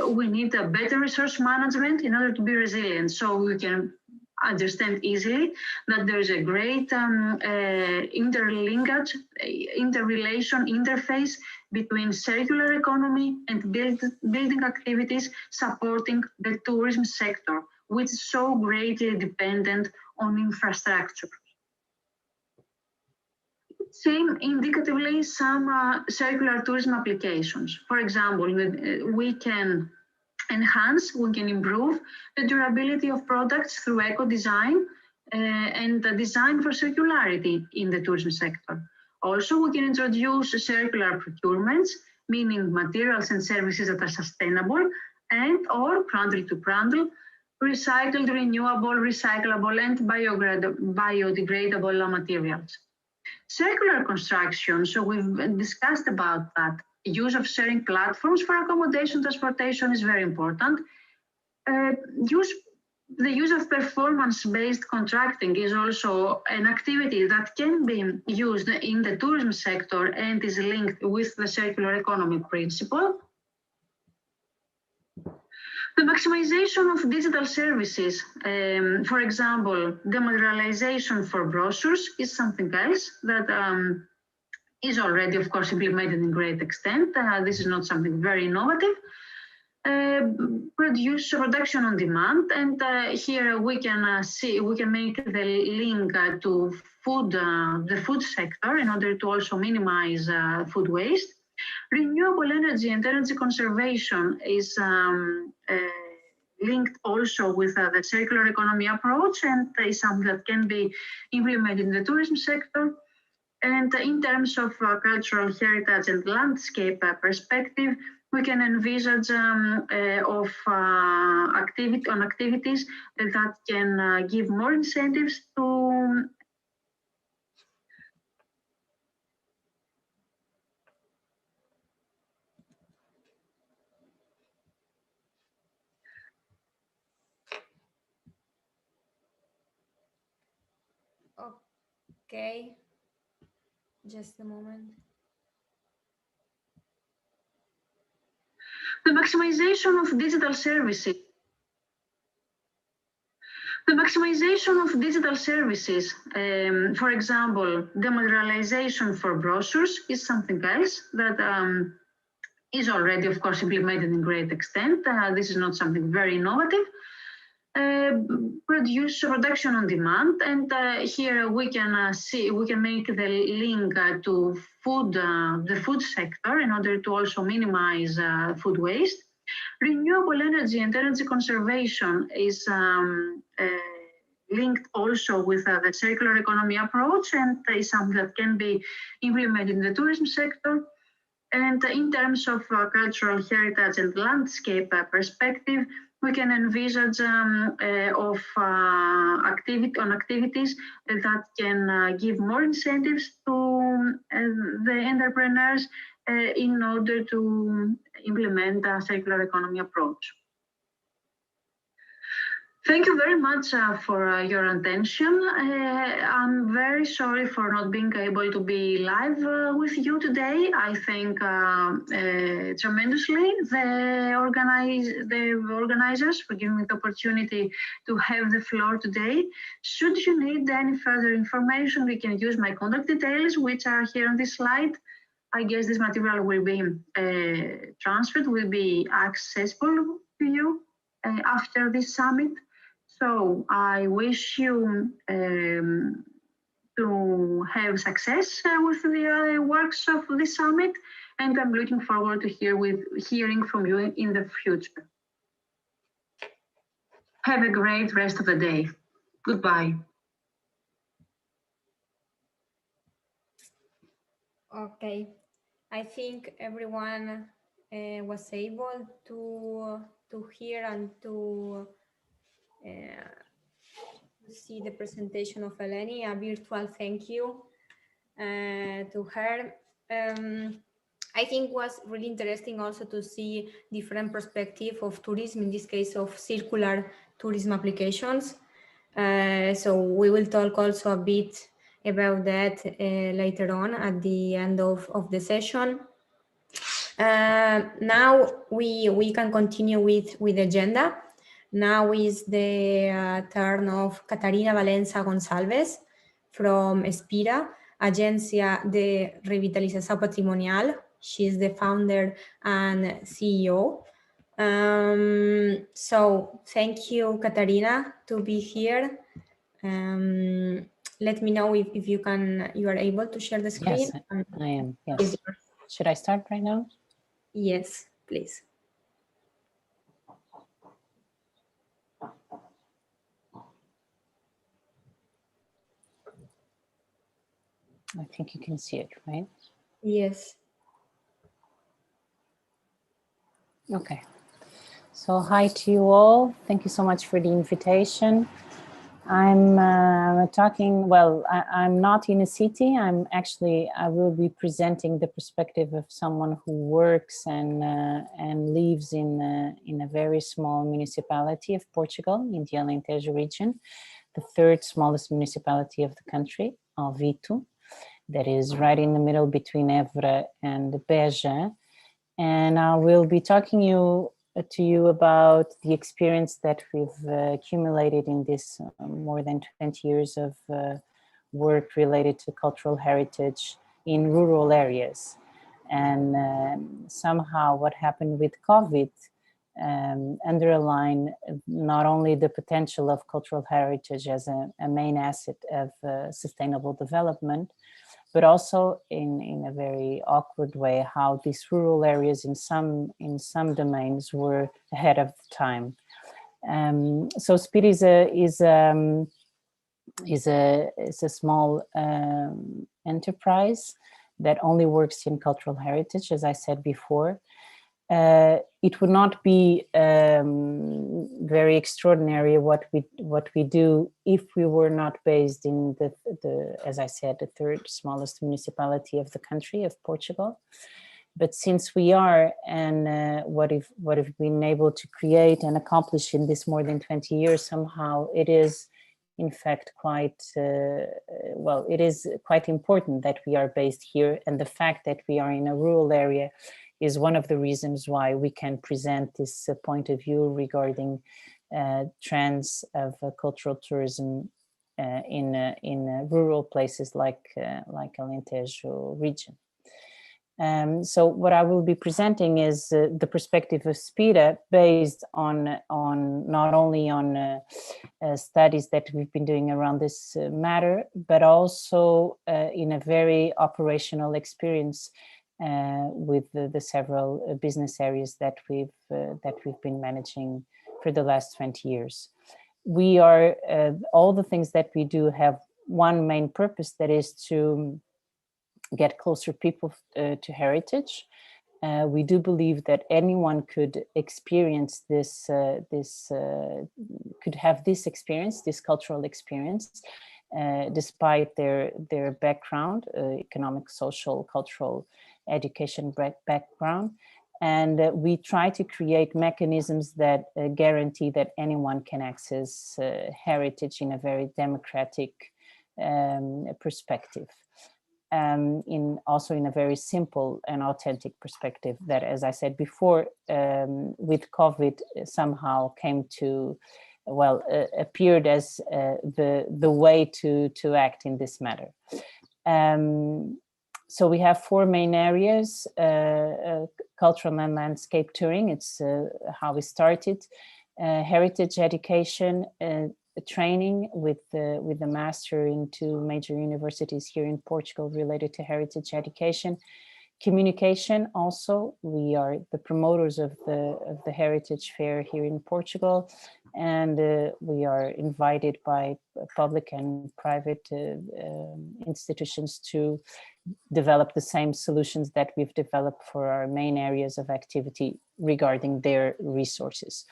We need a better resource management in order to be resilient. So we can understand easily that there is a great interlinkage, interrelation, interface between circular economy and building activities supporting the tourism sector, which is so greatly dependent on infrastructure. Same indicatively some circular tourism applications. For example, we can Enhance, we can improve the durability of products through eco-design and the design for circularity in the tourism sector. Also, we can introduce circular procurements, meaning materials and services that are sustainable and or cradle to cradle, recycled, renewable, recyclable, and biodegradable materials. Circular construction, so we've discussed about that. Use of sharing platforms for accommodation transportation is very important. The use of performance-based contracting is also an activity that can be used in the tourism sector and is linked with the circular economy principle. The maximization of digital services, for example, dematerialization for brochures is something else that is already, of course, implemented in great extent. This is not something very innovative. Production on demand, and here we can we can make the link to the food sector in order to also minimize food waste. Renewable energy and energy conservation is linked also with the circular economy approach, and is something that can be implemented in the tourism sector. And in terms of cultural heritage and landscape perspective, we can envisage activities that can give more incentives to Okay, just a moment. the maximization of digital services. The maximization of digital services, for example, dematerialization for brochures is something else that is already, of course, implemented in great extent. This is not something very innovative. Production on demand, and here we can we can make the link to the food sector in order to also minimize food waste. Renewable energy and energy conservation is linked also with the circular economy approach, and is something that can be implemented in the tourism sector. And in terms of cultural heritage and landscape perspective, we can envisage activities that can give more incentives to the entrepreneurs in order to implement a circular economy approach. Thank you very much for your attention. I'm very sorry for not being able to be live with you today. I thank tremendously the organizers for giving me the opportunity to have the floor today. Should you need any further information, we can use my contact details, which are here on this slide. I guess this material will be transferred, will be accessible to you after this summit. So I wish you to have success with the works of this summit, and I'm looking forward to hearing from you in the future. Have a great rest of the day. Goodbye. Okay, I think everyone was able to hear and to see the presentation of Eleni. A virtual thank you to her. I think it was really interesting also to see different perspective of tourism, in this case of circular tourism applications. So we will talk also a bit about that later on at the end of the session. Now we can continue with the agenda. Now is the turn of Catarina Valenza Gonçalves from Espira, Agencia de Revitalização Patrimonial. She is the founder and CEO. So thank you, Catarina, to be here. Let me know if you are able to share the screen. Yes, I am. Yes. Should I start right now? Yes, please. I think you can see it, right? Yes. Okay. So hi to you all. Thank you so much for the invitation. I'm talking, well, I'm not in a city. I will be presenting the perspective of someone who works and lives in a very small municipality of Portugal, in the Alentejo region, the third smallest municipality of the country, Alvito, that is right in the middle between Évora and Beja. And I will be talking to you about the experience that we've accumulated in this more than 20 years of work related to cultural heritage in rural areas. And somehow what happened with COVID underline not only the potential of cultural heritage as a main asset of sustainable development, but also in a very awkward way, how these rural areas in some domains were ahead of time. So SPID is a small enterprise that only works in cultural heritage, as I said before. It would not be very extraordinary what we do if we were not based in the as I said, the third smallest municipality of the country, of Portugal. But since we are, and what we've been able to create and accomplish in this more than 20 years, somehow it is in fact quite well, it is quite important that we are based here, and the fact that we are in a rural area is one of the reasons why we can present this point of view regarding trends of cultural tourism in rural places like Alentejo region. So what I will be presenting is the perspective of SPIDA based on not only on studies that we've been doing around this matter, but also in a very operational experience with the several business areas that we've been managing for the last 20 years. We are all the things that we do have one main purpose, that is to get closer people to heritage. We do believe that anyone could experience this, could have this experience, this cultural experience, despite their background, economic, social, cultural, education background. And we try to create mechanisms that guarantee that anyone can access heritage in a very democratic perspective. Also in a very simple and authentic perspective that, as I said before, with COVID somehow came to, well, appeared as the way to act in this matter. So we have four main areas: cultural and landscape touring, it's how we started, heritage education, training with the master in 2 major universities here in Portugal related to heritage education. Communication also, we are the promoters of the Heritage Fair here in Portugal, and we are invited by public and private institutions to develop the same solutions that we've developed for our main areas of activity regarding their resources.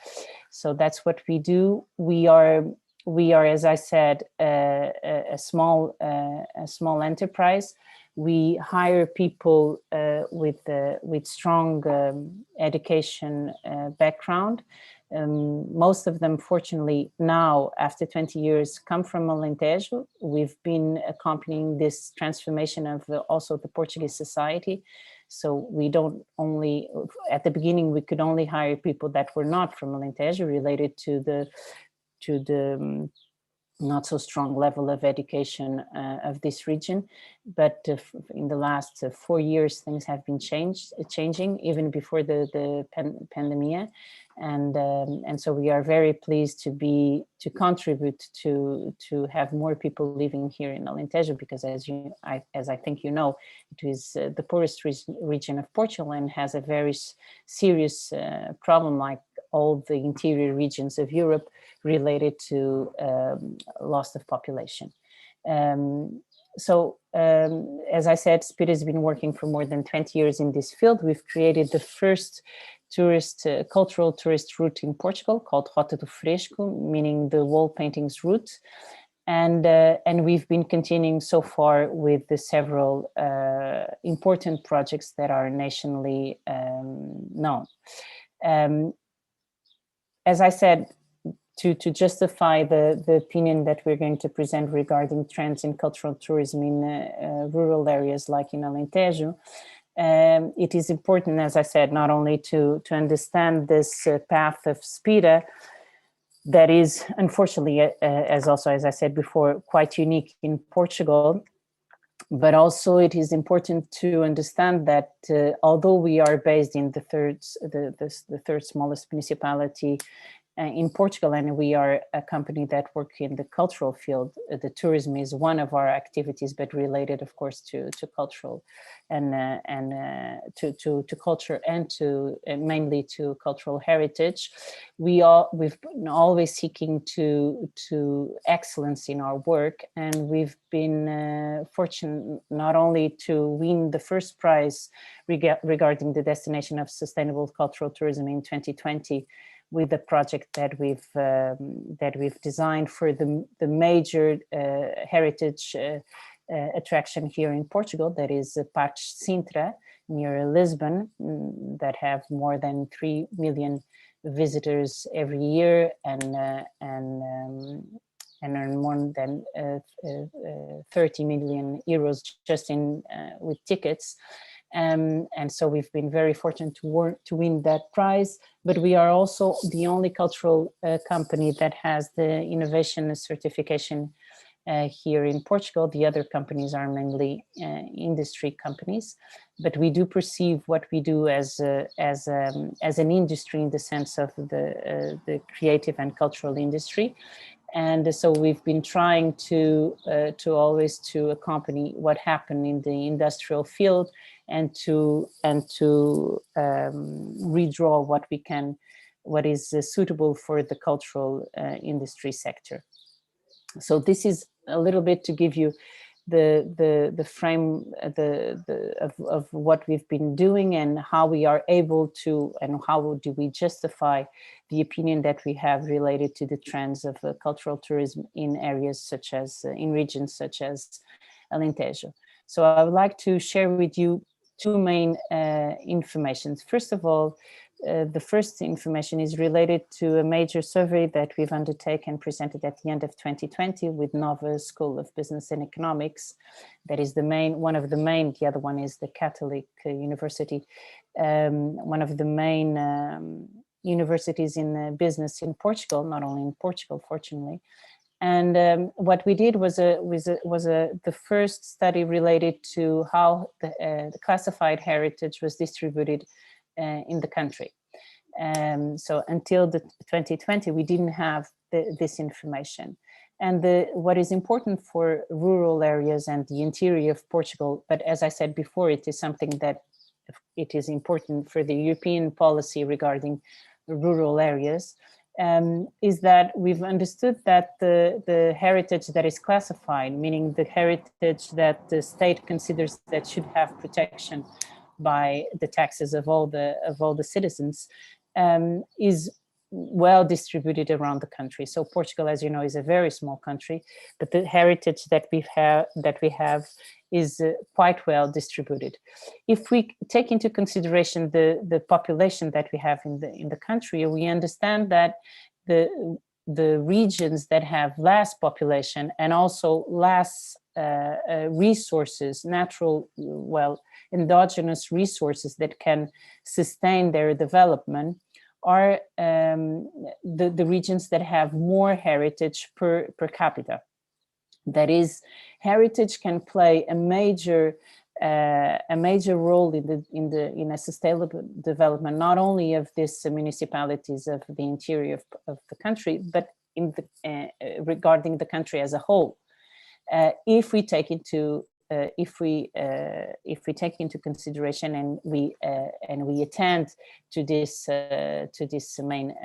So that's what we do. We are, as I said, a small enterprise. We hire people with strong education background. Most of them, fortunately, now after 20 years, come from Alentejo. We've been accompanying this transformation of also the Portuguese society. So we don't only, at the beginning, we could only hire people that were not from Alentejo, related to the not so strong level of education of this region. But in the last 4 years, things have been changing, even before the pandemic. And so we are very pleased to contribute to have more people living here in Alentejo, because as I think you know, it is the poorest region of Portugal and has a very serious problem, like all the interior regions of Europe, related to loss of population. As I said, SPID has been working for more than 20 years in this field. We've created the first cultural tourist route in Portugal called Rota do Fresco, meaning the wall paintings route. And we've been continuing so far with the several important projects that are nationally known. As I said, to justify the opinion that we're going to present regarding trends in cultural tourism in rural areas like in Alentejo, it is important, as I said, not only to understand this path of SPIDA that is, unfortunately, as I said before, quite unique in Portugal, but also it is important to understand that although we are based in the third smallest municipality in Portugal, and we are a company that works in the cultural field, the tourism is one of our activities, but related, of course, to cultural and to culture and to mainly to cultural heritage. We've been always seeking to excellence in our work, and we've been fortunate not only to win the first prize regarding the destination of sustainable cultural tourism in 2020, with the project that we've designed for the major heritage attraction here in Portugal, that is Parque Sintra near Lisbon, that have more than 3 million visitors every year and earn more than 30 million euros just with tickets. And so we've been very fortunate to win that prize, but we are also the only cultural company that has the innovation certification here in Portugal. The other companies are mainly industry companies, but we do perceive what we do as an industry in the sense of the creative and cultural industry. And so we've been trying to always to accompany what happened in the industrial field and to redraw what is suitable for the cultural industry sector. So this is a little bit to give you the frame of what we've been doing and how we are able to, and how do we justify the opinion that we have related to the trends of cultural tourism in areas such as, in regions such as Alentejo. So I would like to share with you two main informations. First of all, the first information is related to a major survey that we've undertaken and presented at the end of 2020 with Nova School of Business and Economics. That is one of the main, the other one is the Catholic University, one of the main universities in business in Portugal, not only in Portugal, fortunately. And what we did was the first study related to how the classified heritage was distributed in the country. So until the 2020, we didn't have this information. And what is important for rural areas and the interior of Portugal, but as I said before, it is something that it is important for the European policy regarding rural areas, is that we've understood that the heritage that is classified, meaning the heritage that the state considers that should have protection by the taxes of all the citizens, is well distributed around the country. So Portugal, as you know, is a very small country, but the heritage that we have is quite well distributed. If we take into consideration the population that we have in the country, we understand that the regions that have less population and also less resources, endogenous resources that can sustain their development, are the regions that have more heritage per capita. That is, heritage can play a major role in a sustainable development, not only of these municipalities of the interior of the country, but regarding the country as a whole. If we take into if we take into consideration and we attend to this main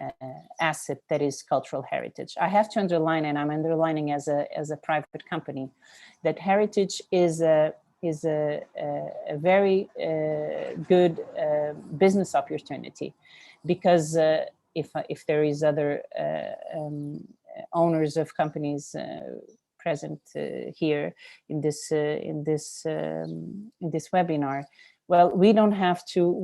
asset that is cultural heritage. I have to underline, and I'm underlining as a private company, that heritage is a very good business opportunity, because if there is other owners of companies present here in this webinar, well, we don't have to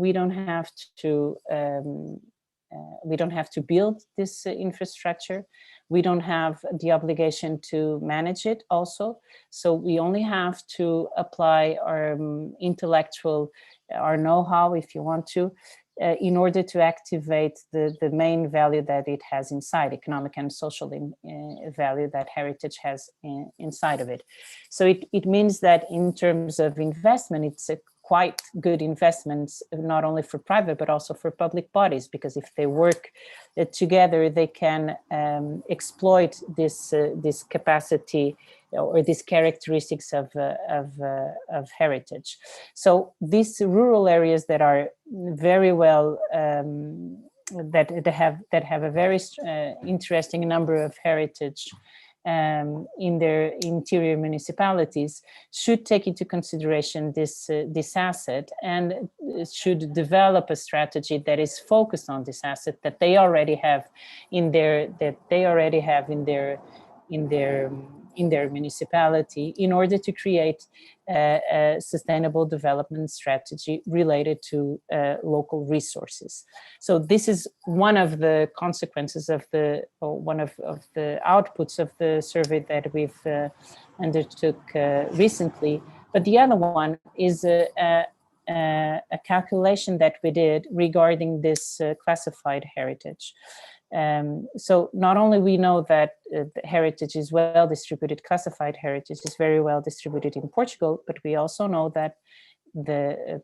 build this infrastructure. We don't have the obligation to manage it also. So we only have to apply our intellectual, our know-how, if you want to, in order to activate the main value that it has inside, economic and social value that heritage has inside of it. So it means that in terms of investment, it's a quite good investments, not only for private, but also for public bodies, because if they work together, they can exploit this capacity or these characteristics of heritage. So these rural areas that are very well, that have a very interesting number of heritage in their interior municipalities, should take into consideration this asset, and should develop a strategy that is focused on this asset that they already have in their municipality, in order to create a sustainable development strategy related to local resources. So this is one of the consequences of one of the outputs of the survey that we've undertook recently. But the other one is a calculation that we did regarding this classified heritage. So not only we know that the heritage is well distributed, classified heritage is very well distributed in Portugal, but we also know that the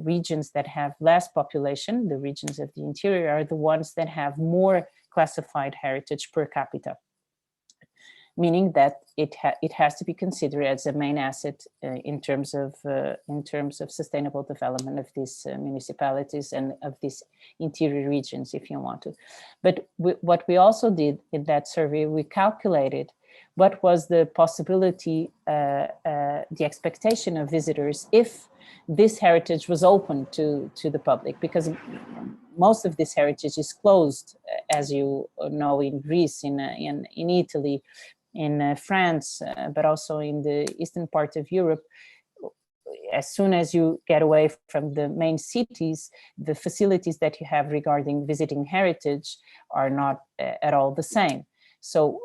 regions that have less population, the regions of the interior, are the ones that have more classified heritage per capita, meaning that it has to be considered as a main asset in terms of sustainable development of these municipalities and of these interior regions, if you want to. But what we also did in that survey, we calculated what was the possibility, the expectation of visitors if this heritage was open to the public, because most of this heritage is closed, as you know, in Greece, in Italy, in France, but also in the eastern part of Europe. As soon as you get away from the main cities, the facilities that you have regarding visiting heritage are not at all the same. So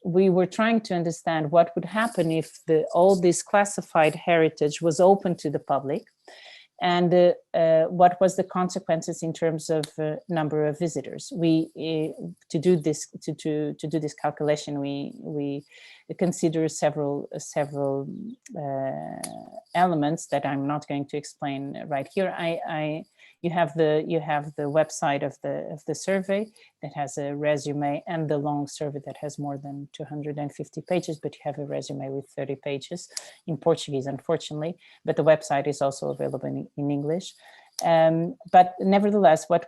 we were trying to understand what would happen if all this classified heritage was open to the public, and what was the consequences in terms of number of visitors. We to do this calculation, we consider several elements that I'm not going to explain right here. You have the website of the survey that has a resume, and the long survey that has more than 250 pages, but you have a resume with 30 pages in Portuguese, unfortunately, but the website is also available in English. But nevertheless, what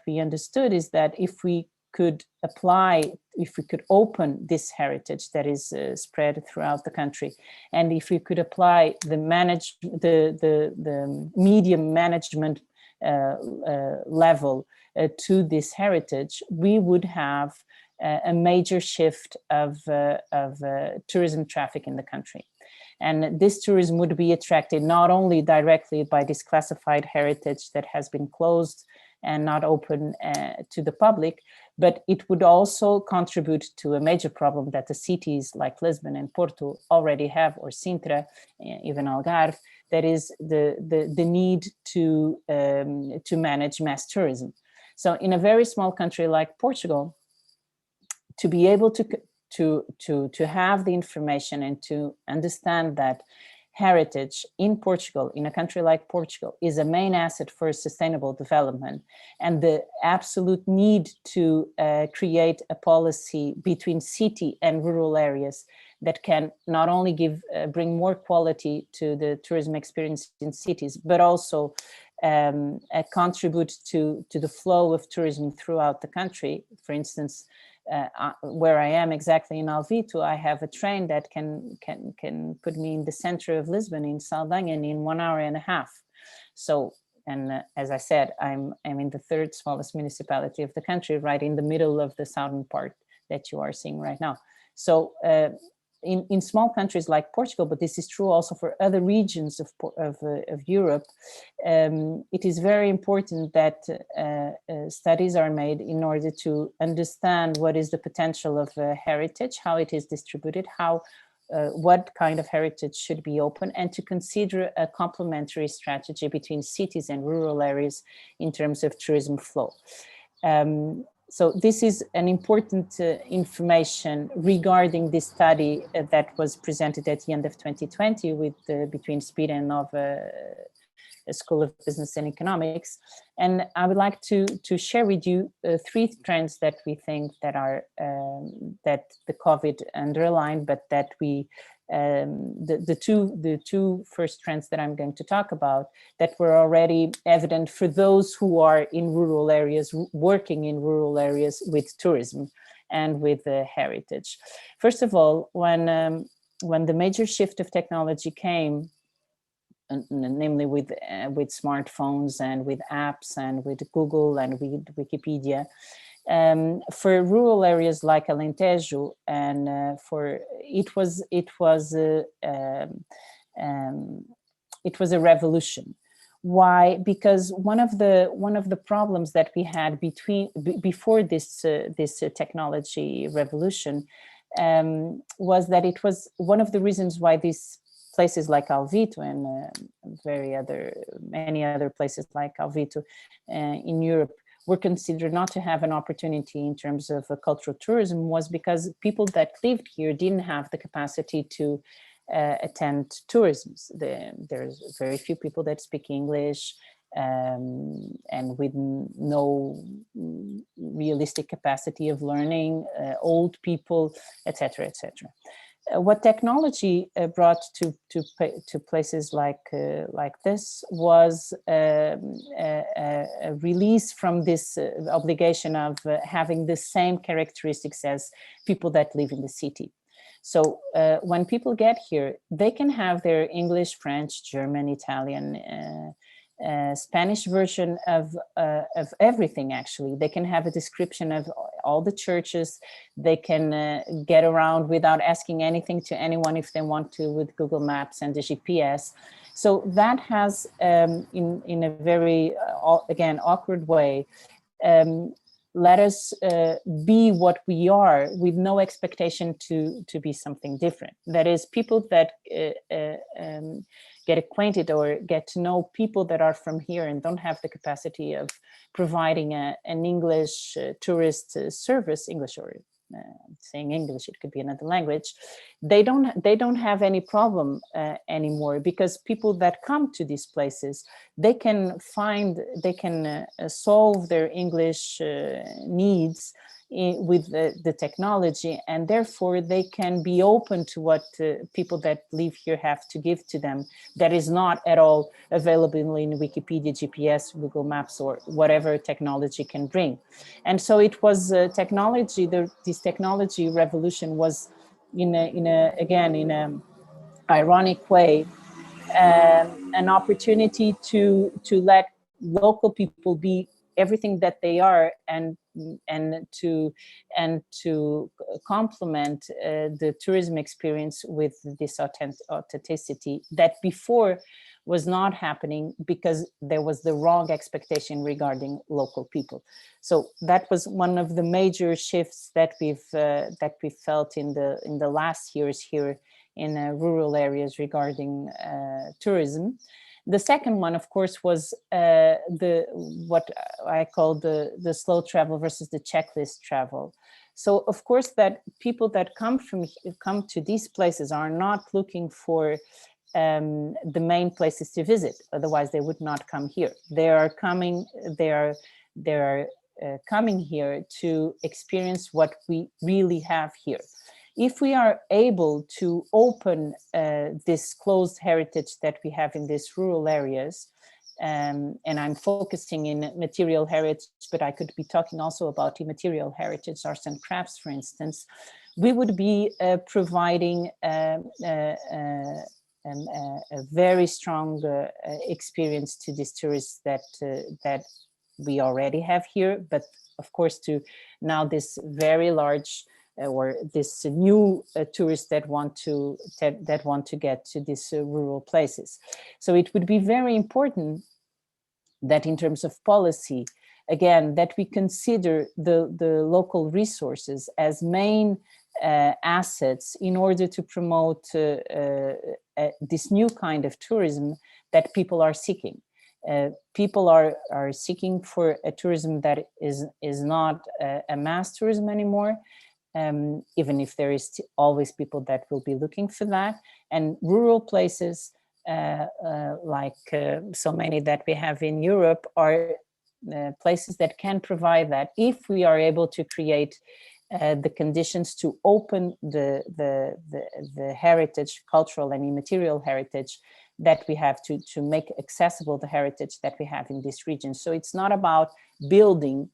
we understood is that if we could open this heritage that is spread throughout the country, and if we could apply the medium management level to this heritage, we would have a major shift of tourism traffic in the country. And this tourism would be attracted not only directly by this classified heritage that has been closed and not open to the public, but it would also contribute to a major problem that the cities like Lisbon and Porto already have, or Sintra, even Algarve, that is the need to manage mass tourism. So in a very small country like Portugal, to be able to have the information and to understand that heritage in Portugal, in a country like Portugal, is a main asset for sustainable development, and the absolute need to create a policy between city and rural areas that can not only bring more quality to the tourism experience in cities, but also contribute to the flow of tourism throughout the country. For instance, where I am exactly in Alvito, I have a train that can put me in the center of Lisbon, in Saldanha, in 1 hour and a half. So, and as I said, I'm in the third smallest municipality of the country, right in the middle of the southern part that you are seeing right now. So in small countries like Portugal, but this is true also for other regions of Europe, it is very important that studies are made in order to understand what is the potential of heritage, how it is distributed, what kind of heritage should be open, and to consider a complementary strategy between cities and rural areas in terms of tourism flow. So this is an important information regarding this study that was presented at the end of 2020 with between SPID and Nova School of Business and Economics. And I would like to share with you 3 trends that we think that are that the COVID underlined, but that we the two first trends that I'm going to talk about that were already evident for those who are in rural areas, working in rural areas with tourism and with heritage. First of all, when the major shift of technology came, namely with smartphones and with apps and with Google and with Wikipedia, for rural areas like Alentejo, and it was a revolution. Why? Because one of the problems that we had before this technology revolution was that it was one of the reasons why these places like Alvito and many other places like Alvito in Europe were considered not to have an opportunity in terms of cultural tourism, was because people that lived here didn't have the capacity to attend tourism. There's very few people that speak English, and with no realistic capacity of learning, old people, etc., etc. What technology brought to places like this was a release from this obligation of having the same characteristics as people that live in the city. So when people get here, they can have their English, French, German, Italian, Spanish version of everything. Actually, they can have a description of all the churches. They can get around without asking anything to anyone if they want to, with Google Maps and the GPS. So that has, in a very again awkward way, let us be what we are, with no expectation to be something different. That is, people that get acquainted or get to know people that are from here and don't have the capacity of providing an English tourist service, English or saying English, it could be another language, they don't have any problem anymore, because people that come to these places, they can solve their English needs with the technology, and therefore they can be open to what people that live here have to give to them, that is not at all available in Wikipedia, GPS, Google Maps, or whatever technology can bring. And so it was technology. This technology revolution was in a ironic way an opportunity to let local people be everything that they are, and to complement the tourism experience with this authenticity that before was not happening, because there was the wrong expectation regarding local people. So that was one of the major shifts that we've felt in the last years here in rural areas regarding tourism. The second one, of course, was what I call the slow travel versus the checklist travel. So, of course, that people that come to these places are not looking for the main places to visit. Otherwise, they would not come here. They are coming here to experience what we really have here. If we are able to open this closed heritage that we have in these rural areas, and I'm focusing in material heritage, but I could be talking also about immaterial heritage, arts and crafts, for instance, we would be providing a very strong experience to these tourists that we already have here, but of course to now this very large or this new tourists that want to get to these rural places. So it would be very important that in terms of policy, again, that we consider the local resources as main assets in order to promote this new kind of tourism that people are seeking. People are seeking for a tourism that is not a mass tourism anymore, even if there is always people that will be looking for that. And rural places, like so many that we have in Europe, are places that can provide that if we are able to create the conditions to open the heritage, cultural and immaterial heritage that we have, to make accessible the heritage that we have in this region. So it's not about building,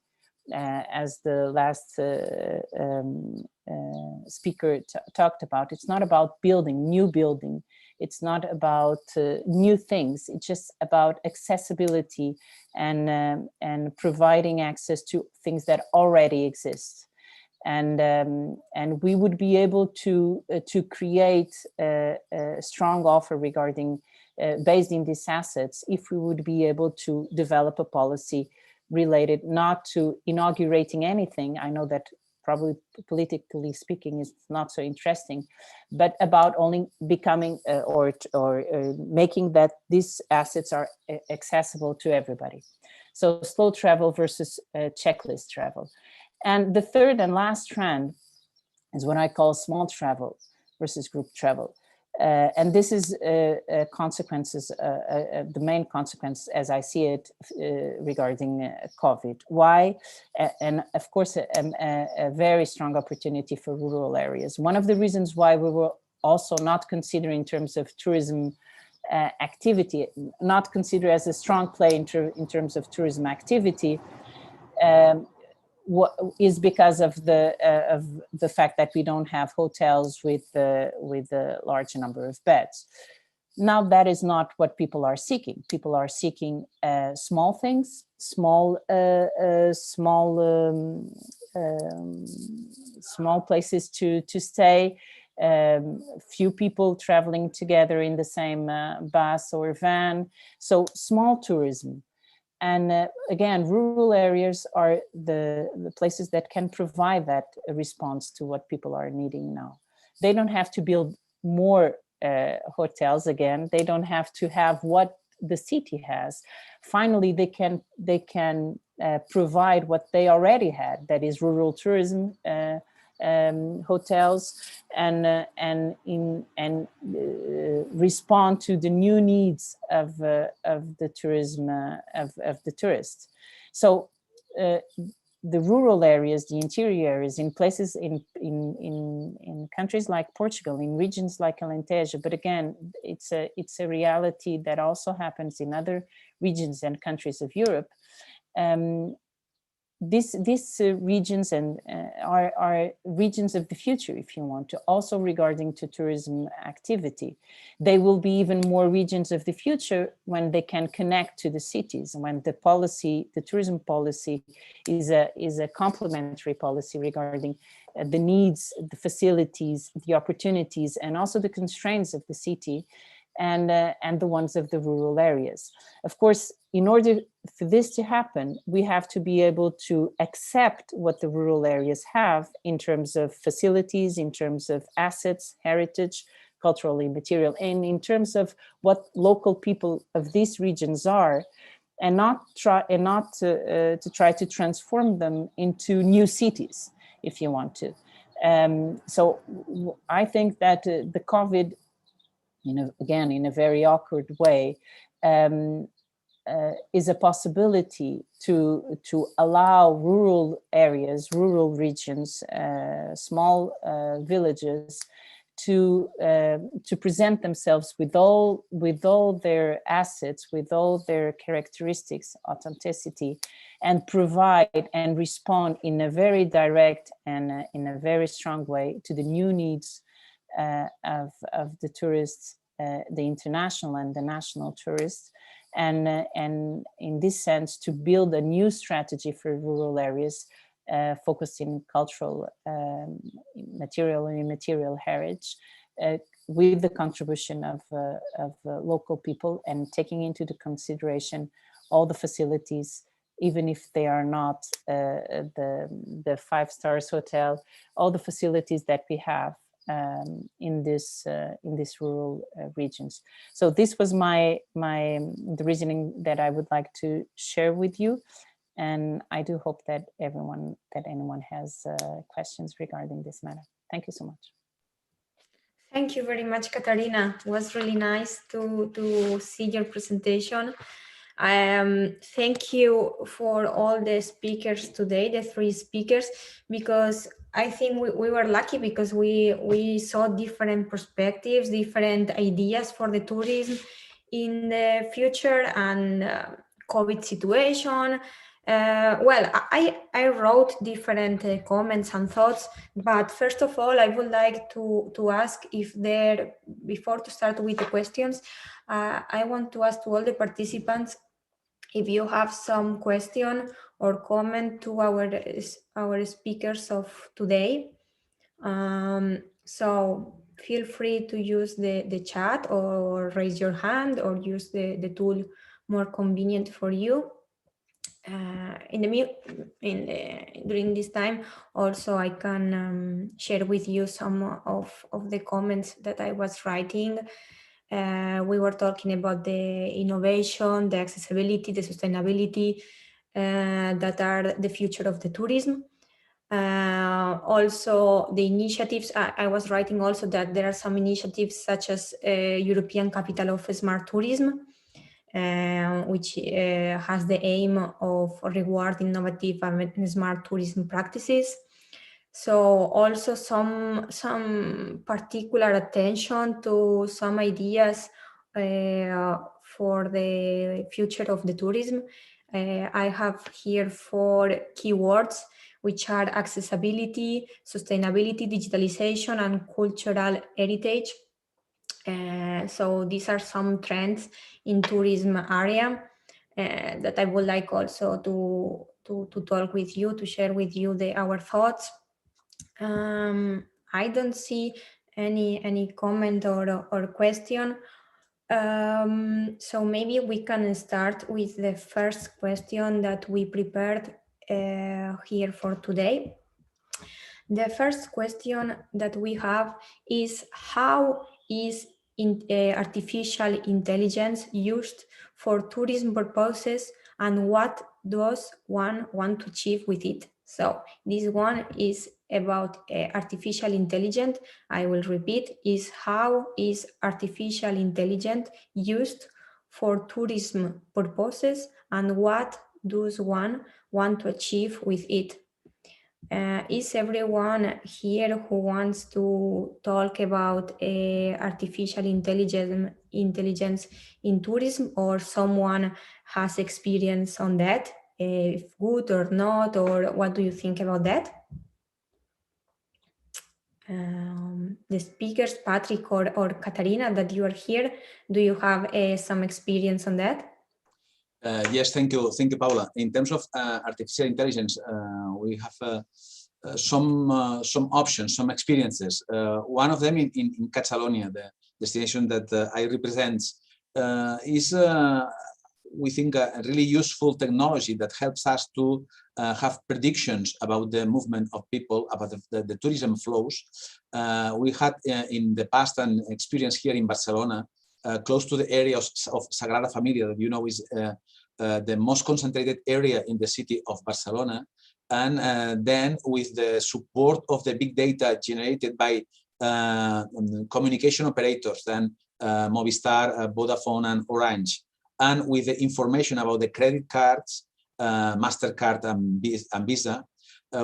as the last speaker talked about, it's not about new building. It's not about new things. It's just about accessibility and providing access to things that already exist. And we would be able to create a strong offer regarding based in these assets if we would be able to develop a policy related not to inaugurating anything. I know that probably politically speaking is not so interesting, but about only becoming or making that these assets are accessible to everybody. So slow travel versus checklist travel. And the third and last trend is what I call small travel versus group travel. And this is consequences, the main consequence as I see it regarding COVID. Why? And of course, a very strong opportunity for rural areas. One of the reasons why we were also not considering in terms of tourism activity, not consider as a strong play in terms of tourism activity, is because of the fact that we don't have hotels with a large number of beds. Now that is not what people are seeking. People are seeking small things, small places to stay, few people traveling together in the same bus or van. So small tourism. And again, rural areas are the places that can provide that response to what people are needing now. They don't have to build more hotels again. They don't have to have what the city has. Finally, they can provide what they already had, that is rural tourism, hotels, and respond to the new needs of the tourism of the tourists. So the rural areas, the interior areas, in places in countries like Portugal, in regions like Alentejo, but again, it's a reality that also happens in other regions and countries of Europe. These regions are regions of the future, if you want to, also regarding to tourism activity. They will be even more regions of the future when they can connect to the cities, when the tourism policy is a complementary policy regarding the needs, the facilities, the opportunities, and also the constraints of the city and the ones of the rural areas. Of course, in order for this to happen, we have to be able to accept what the rural areas have in terms of facilities, in terms of assets, heritage, culturally material, and in terms of what local people of these regions are, and not to try to transform them into new cities, if you want to. So I think that the COVID, again, in a very awkward way, is a possibility to allow rural areas, rural regions, small villages to present themselves with all their assets, with all their characteristics, authenticity, and provide and respond in a very direct and in a very strong way to the new needs of the tourists, the international and the national tourists, and in this sense to build a new strategy for rural areas focusing cultural, material and immaterial heritage, with the contribution of local people, and taking into the consideration all the facilities, even if they are not the 5-star hotel, all the facilities that we have in these rural regions. So this was the reasoning that I would like to share with you. And I do hope that anyone has questions regarding this matter. Thank you so much. Thank you very much, Katarina. It was really nice to see your presentation. Thank you for all the speakers today, the 3 speakers, because I think we were lucky because we saw different perspectives, different ideas for the tourism in the future and COVID situation. Well, I wrote different comments and thoughts, but first of all, I would like to ask if before to start with the questions, I want to ask to all the participants if you have some question or comment to our speakers of today. So feel free to use the chat or raise your hand or use the tool more convenient for you. During this time, also I can share with you some of the comments that I was writing. We were talking about the innovation, the accessibility, the sustainability that are the future of the tourism. Also the initiatives, I was writing also that there are some initiatives such as European Capital of Smart Tourism, which has the aim of rewarding innovative and smart tourism practices. So also some particular attention to some ideas for the future of the tourism. I have here 4 keywords, which are accessibility, sustainability, digitalization, and cultural heritage. So these are some trends in tourism area that I would like also to talk with you, to share with you our thoughts. I don't see any comment or question. So maybe we can start with the first question that we prepared here for today. The first question that we have is, how is artificial intelligence used for tourism purposes, and what does one want to achieve with it? So this one is about artificial intelligence. I will repeat, is how is artificial intelligence used for tourism purposes, and what does one want to achieve with it? Is everyone here who wants to talk about artificial intelligence in tourism, or someone has experience on that, if good or not, or what do you think about that? The speakers, Patrick or Katarina, that you are here, do you have some experience on that? Yes, thank you, Paula. In terms of artificial intelligence, we have some options, some experiences. One of them in Catalonia, the destination that I represent, is we think a really useful technology that helps us to have predictions about the movement of people, about the tourism flows. We had in the past an experience here in Barcelona, close to the area of Sagrada Familia, that you know is the most concentrated area in the city of Barcelona. And then with the support of the big data generated by communication operators, then Movistar, Vodafone and Orange, and with the information about the credit cards, MasterCard and Visa,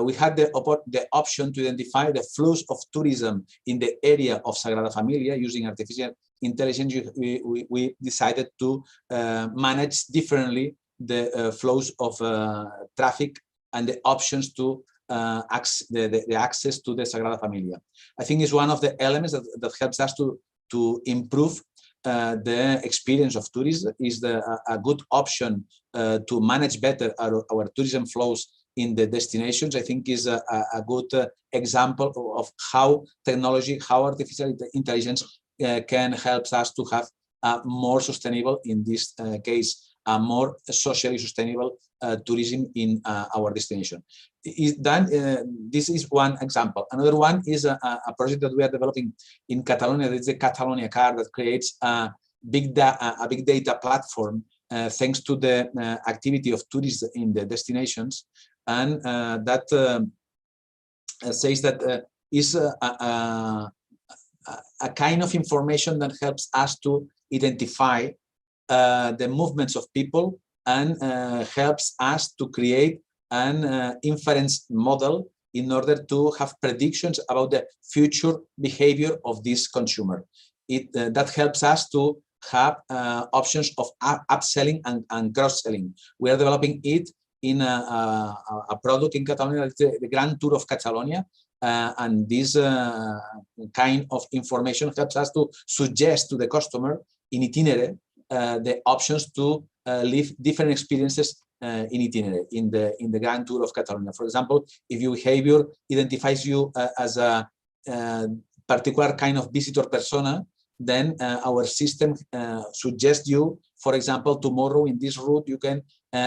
we had the option to identify the flows of tourism in the area of Sagrada Familia. Using artificial intelligence, we decided to manage differently the flows of traffic and the options to the access to the Sagrada Familia. I think it's one of the elements that helps us to improve the experience of tourism. Is a good option to manage better our tourism flows in the destinations. I think is a good example of how technology, how artificial intelligence can help us to have more sustainable, in this case, more socially sustainable tourism in our destination. This is one example. Another one is a project that we are developing in Catalonia. It's the Catalonia card that creates a big data platform thanks to the activity of tourists in the destinations, and that says that is a kind of information that helps us to identify the movements of people and helps us to create an inference model in order to have predictions about the future behavior of this consumer. That helps us to have options of upselling and cross-selling. We are developing it in a product in Catalonia, the Grand Tour of Catalonia, and this kind of information helps us to suggest to the customer in itinerary the options to live different experiences in itinerary in the Grand Tour of Catalonia. For example, if your behavior identifies you as a particular kind of visitor persona, then our system suggests you, for example, tomorrow in this route you can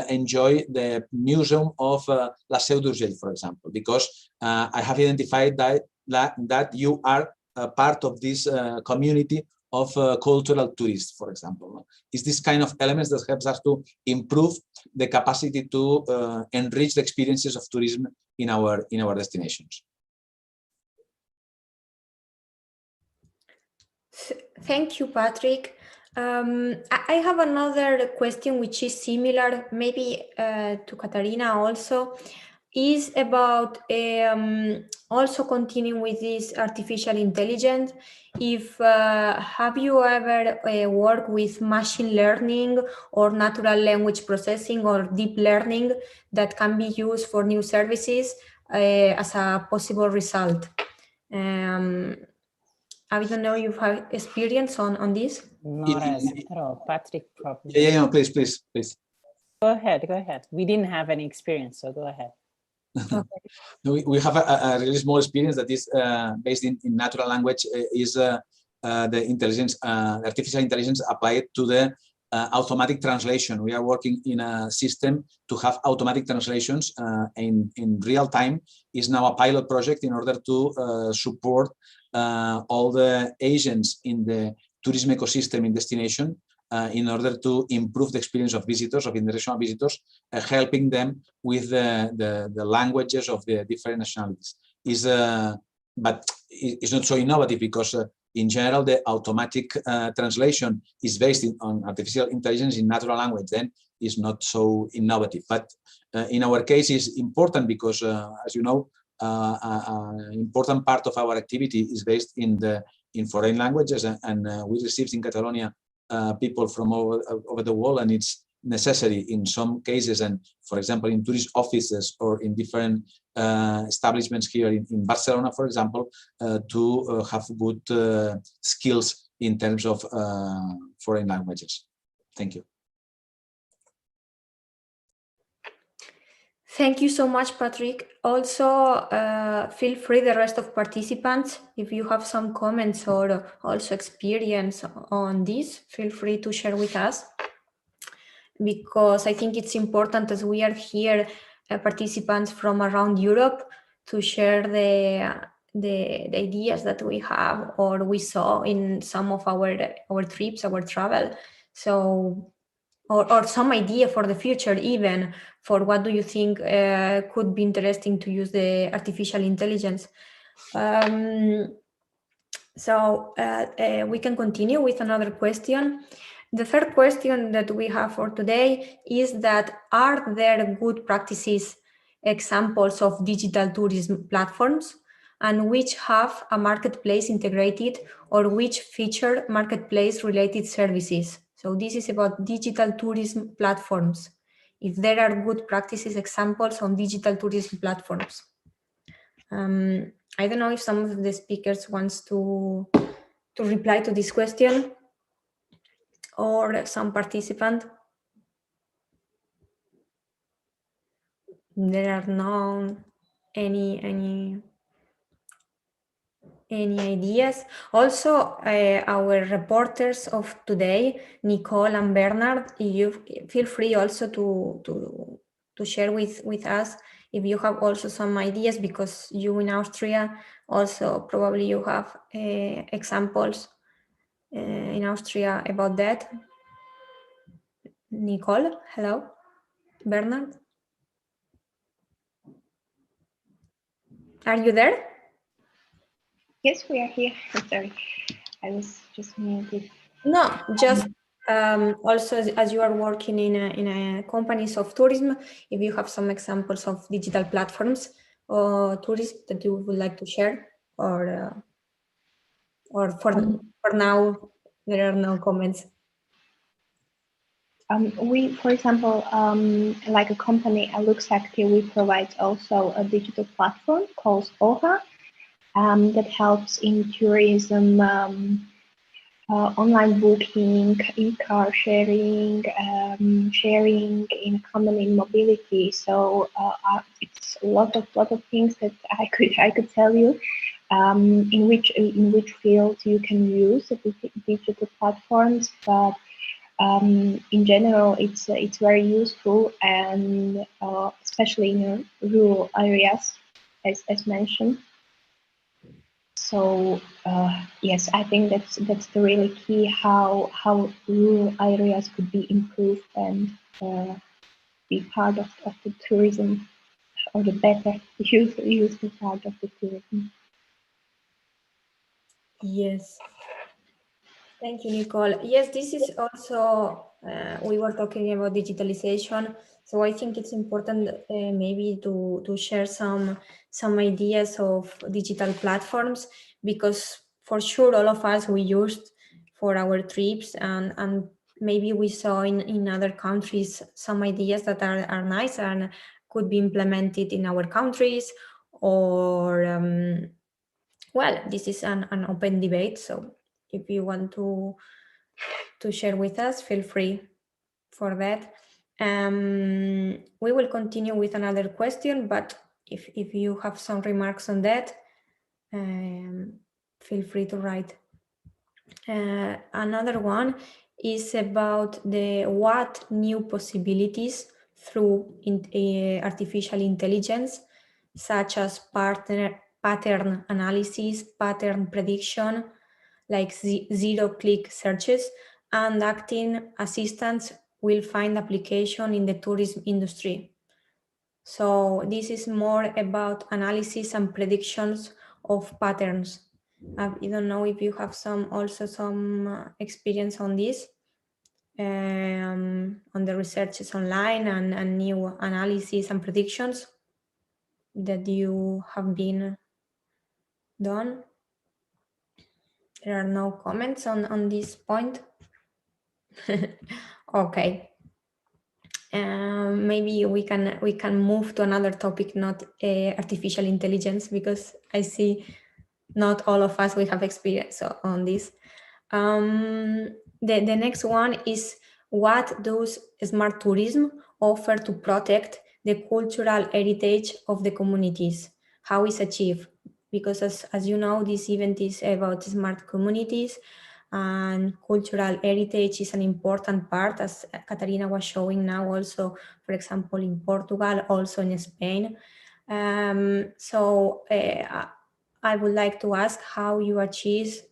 enjoy the museum of La Seu d'Urgell, for example, because I have identified that you are part of this community of cultural tourists, for example. It's this kind of elements that helps us to improve the capacity to enrich the experiences of tourism in our destinations. Thank you, Patrick. I have another question which is similar, maybe to Katarina also, is about also continuing with this artificial intelligence. If have you ever worked with machine learning or natural language processing or deep learning that can be used for new services as a possible result? I don't know if you have experience on this. Not at all. Patrick, probably. Yeah, please. Go ahead. We didn't have any experience, so go ahead. Okay. We have a really small experience that is based in natural language, is the artificial intelligence applied to the automatic translation. We are working in a system to have automatic translations in real time. Is now a pilot project in order to support all the agents in the tourism ecosystem in destination in order to improve the experience of visitors, of international visitors, helping them with the languages of the different nationalities. But it's not so innovative because in general, the automatic translation is based on artificial intelligence in natural language, then is not so innovative. But in our case, it's important because, as you know, an important part of our activity is based in foreign languages, and we receive in Catalonia people from over the world, and it's necessary in some cases, and for example in tourist offices or in different establishments here in Barcelona, for example, to have good skills in terms of foreign languages. Thank you. Thank you so much, Patrick. Also, feel free, the rest of participants, if you have some comments or also experience on this, feel free to share with us, because I think it's important, as we are here, participants from around Europe, to share the ideas that we have or we saw in some of our trips, our travel. So, or some idea for the future, even for what do you think could be interesting to use the artificial intelligence. So we can continue with another question. The third question that we have for today is that are there good practices, examples of digital tourism platforms, and which have a marketplace integrated or which feature marketplace related services? So this is about digital tourism platforms. If there are good practices, examples on digital tourism platforms. I don't know if some of the speakers wants to reply to this question, or some participant. There are no any ideas. Also, our reporters of today, Nicole and Bernard, you feel free also to share with us if you have also some ideas, because you in Austria also probably you have examples in Austria about that. Nicole, hello. Bernard, are you there? Yes, we are here. Sorry, I was just muted. No, just also as you are working in a companies of tourism, if you have some examples of digital platforms or tourism that you would like to share, or for now there are no comments. We, for example, like a company, Luxactive, we provide also a digital platform called OHA that helps in tourism, online booking, e-car sharing, sharing in common in mobility. So it's a lot of things that I could tell you. In which field you can use the digital platforms, but in general, it's very useful, and especially in rural areas, as mentioned. So yes, I think that's the really key, how rural areas could be improved and be part of the tourism, or the better useful part of the tourism. Yes. Thank you, Nicole. Yes, this is also, we were talking about digitalization. So I think it's important maybe to share some ideas of digital platforms, because for sure all of us we used for our trips, and maybe we saw in other countries some ideas that are nice and could be implemented in our countries, or well, this is an open debate. So if you want to share with us, feel free for that. We will continue with another question, but if you have some remarks on that, feel free to write. Another one is about what new possibilities through artificial intelligence, such as pattern analysis, pattern prediction, like zero-click searches, and acting assistants will find application in the tourism industry. So this is more about analysis and predictions of patterns. I don't know if you have some experience on this, on the researches online and new analysis and predictions that you have been done. There are no comments on this point. Okay. Maybe we can move to another topic, not artificial intelligence, because I see not all of us we have experience on this. The next one is, what does smart tourism offer to protect the cultural heritage of the communities? How is achieved? Because as you know, this event is about smart communities, and cultural heritage is an important part, as Katarina was showing now, also, for example, in Portugal, also in Spain. So I would like to ask how you achieve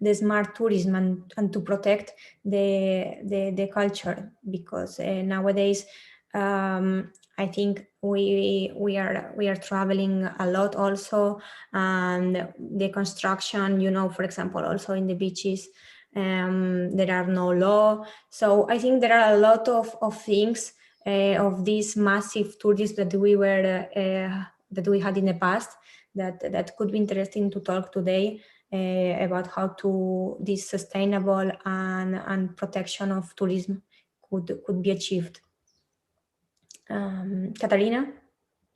the smart tourism and to protect the culture, because nowadays I think we are traveling a lot also, and the construction, you know, for example, also in the beaches, There are no law. So I think there are a lot of things of this massive tourism that we had in the past that could be interesting to talk today about how to this sustainable and protection of tourism could be achieved. Katarina,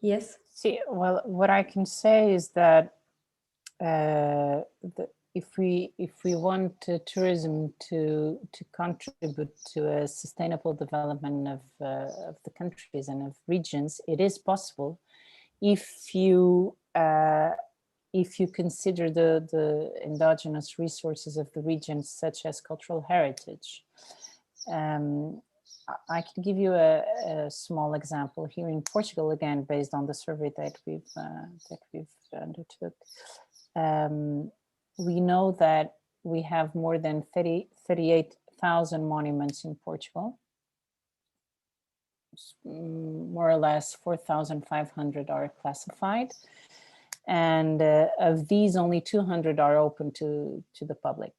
yes. See, well, what I can say is that if we want tourism to contribute to a sustainable development of the countries and of regions, it is possible if you consider the endogenous resources of the region, such as cultural heritage. I can give you a small example here in Portugal, again based on the survey that we've undertook. We know that we have more than 38,000 monuments in Portugal. More or less 4,500 are classified, and of these only 200 are open to the public.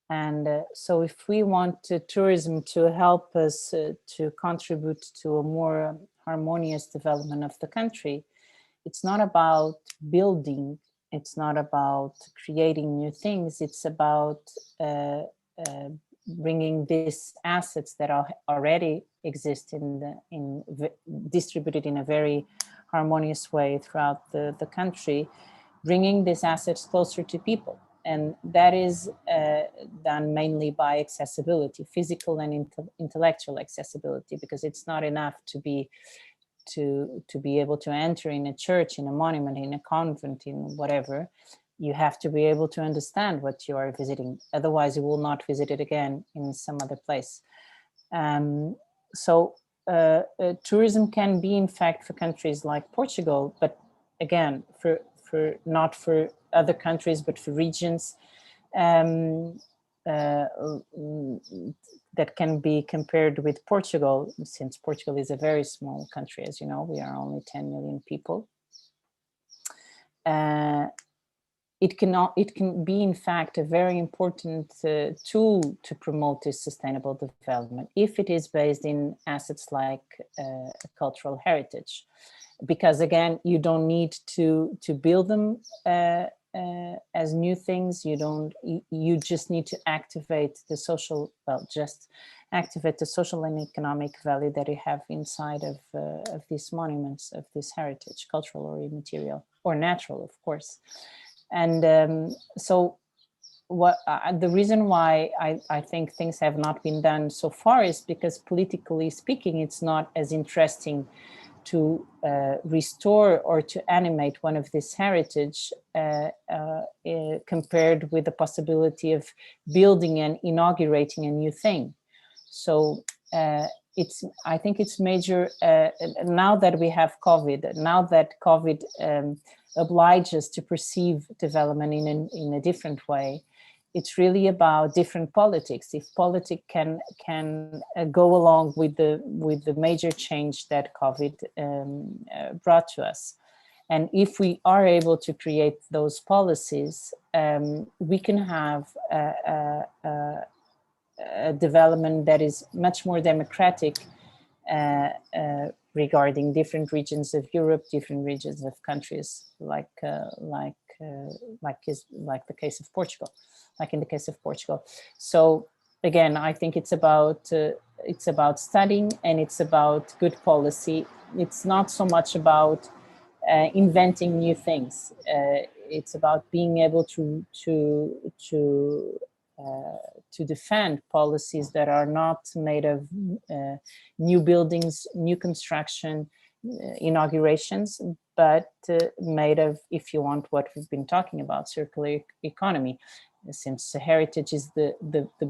And so if we want tourism to help us to contribute to a more harmonious development of the country, it's not about building, it's not about creating new things, it's about bringing these assets that already exist distributed in a very harmonious way throughout the country, bringing these assets closer to people. And that is done mainly by accessibility, physical and intellectual accessibility, because it's not enough to be able to enter in a church, in a monument, in a convent, in whatever. You have to be able to understand what you are visiting. Otherwise, you will not visit it again in some other place. So tourism can be, in fact, for countries like Portugal, but again, not for other countries, but for regions that can be compared with Portugal, since Portugal is a very small country, as you know, we are only 10 million people. It can be, in fact, a very important tool to promote this sustainable development if it is based in assets like cultural heritage. Because again, you don't need to build them as new things. You just need to activate the social, activate the social and economic value that you have inside of these monuments, of this heritage, cultural or immaterial or natural, of course. And so the reason why I think things have not been done so far is because, politically speaking, it's not as interesting to restore or to animate one of this heritage compared with the possibility of building and inaugurating a new thing. So I think it's major now that we have COVID, now that COVID obliges to perceive development in a different way. It's really about different politics. If politics can go along with the major change that COVID brought to us, and if we are able to create those policies, we can have a development that is much more democratic regarding different regions of Europe, different regions of countries, like the case of Portugal. Like in the case of Portugal. So again, I think it's about studying, and it's about good policy. It's not so much about inventing new things. It's about being able to defend policies that are not made of new buildings, new construction, inaugurations, but made of, if you want, what we've been talking about, circular economy. Since heritage is the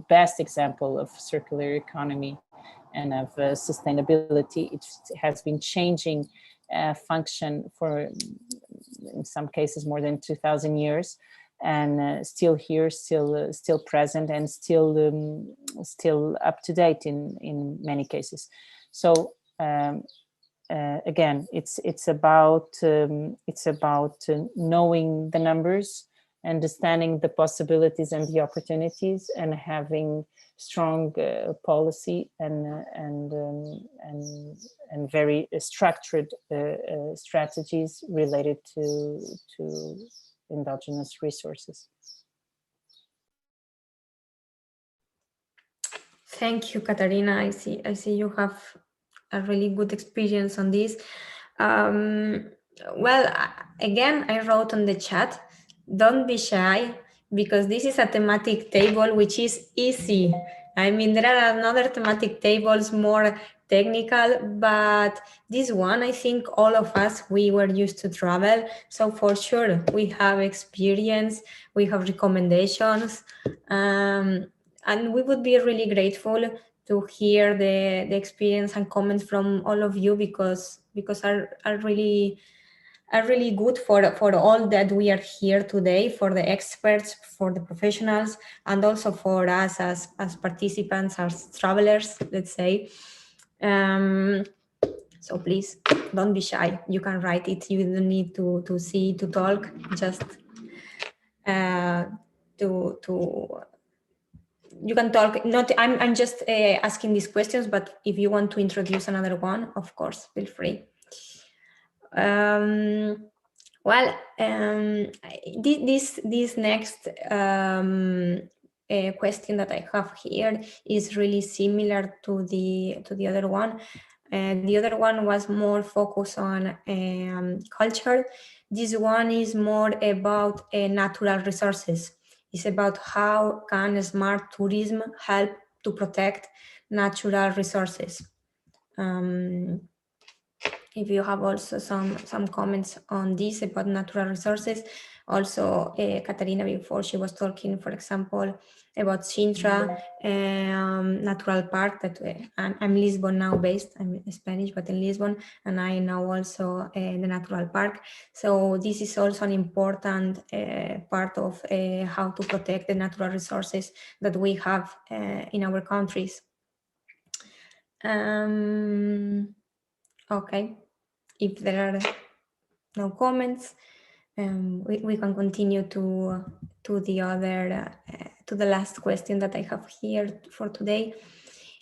best example of circular economy and of sustainability, it has been changing function for, in some cases, more than 2,000 years, and still here, still present, and still up to date in many cases. So again, it's about knowing the numbers, understanding the possibilities and the opportunities, and having strong policy and very structured strategies related to endogenous resources. Thank you, Katarina. I see you have a really good experience on this. Well, again, I wrote on the chat, don't be shy, because this is a thematic table which is easy. I mean, there are another thematic tables more technical, but this one, I think all of us, we were used to travel. So for sure, we have experience, we have recommendations, and we would be really grateful to hear the experience and comments from all of you, because are really good for all that we are here today, for the experts, for the professionals, and also for us as participants, as travelers, let's say. So please don't be shy. You can write it. You don't need to talk. Just you can talk. Not I'm just asking these questions, but if you want to introduce another one, of course, feel free. Well, this next question that I have here is really similar to the other one. The other one was more focused on culture. This one is more about natural resources. It's about how can smart tourism help to protect natural resources. If you have also some comments on this about natural resources. Also, Katarina, before she was talking, for example, about Sintra Natural Park, that I'm Lisbon now based, I'm Spanish, but in Lisbon, and I know also the Natural Park. So this is also an important part of how to protect the natural resources that we have in our countries. Okay, if there are no comments, we can continue to the other to the last question that I have here for today,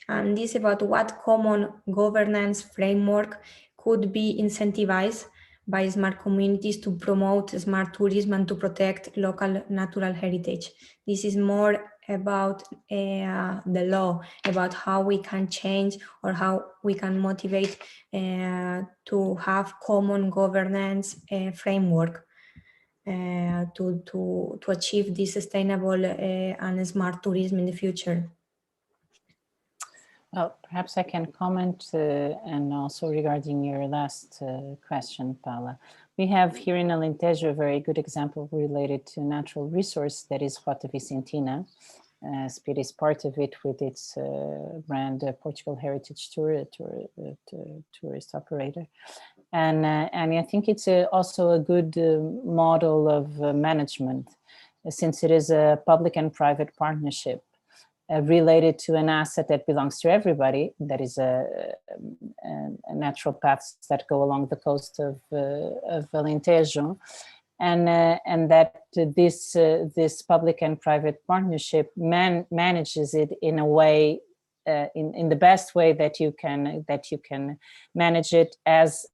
and this is about what common governance framework could be incentivized by smart communities to promote smart tourism and to protect local natural heritage. This is more about the law, about how we can change or how we can motivate to have common governance framework to achieve this sustainable and smart tourism in the future. Well, perhaps I can comment and also regarding your last question, Paula. We have here in Alentejo a very good example related to natural resource, that is Rota Vicentina. Speed is part of it with its brand Portugal Heritage tourist operator. And I think it's also a good model of management, since it is a public and private partnership related to an asset that belongs to everybody, that is a natural paths that go along the coast of Alentejo. And that this public and private partnership manages it in a way, in the best way that you can manage it as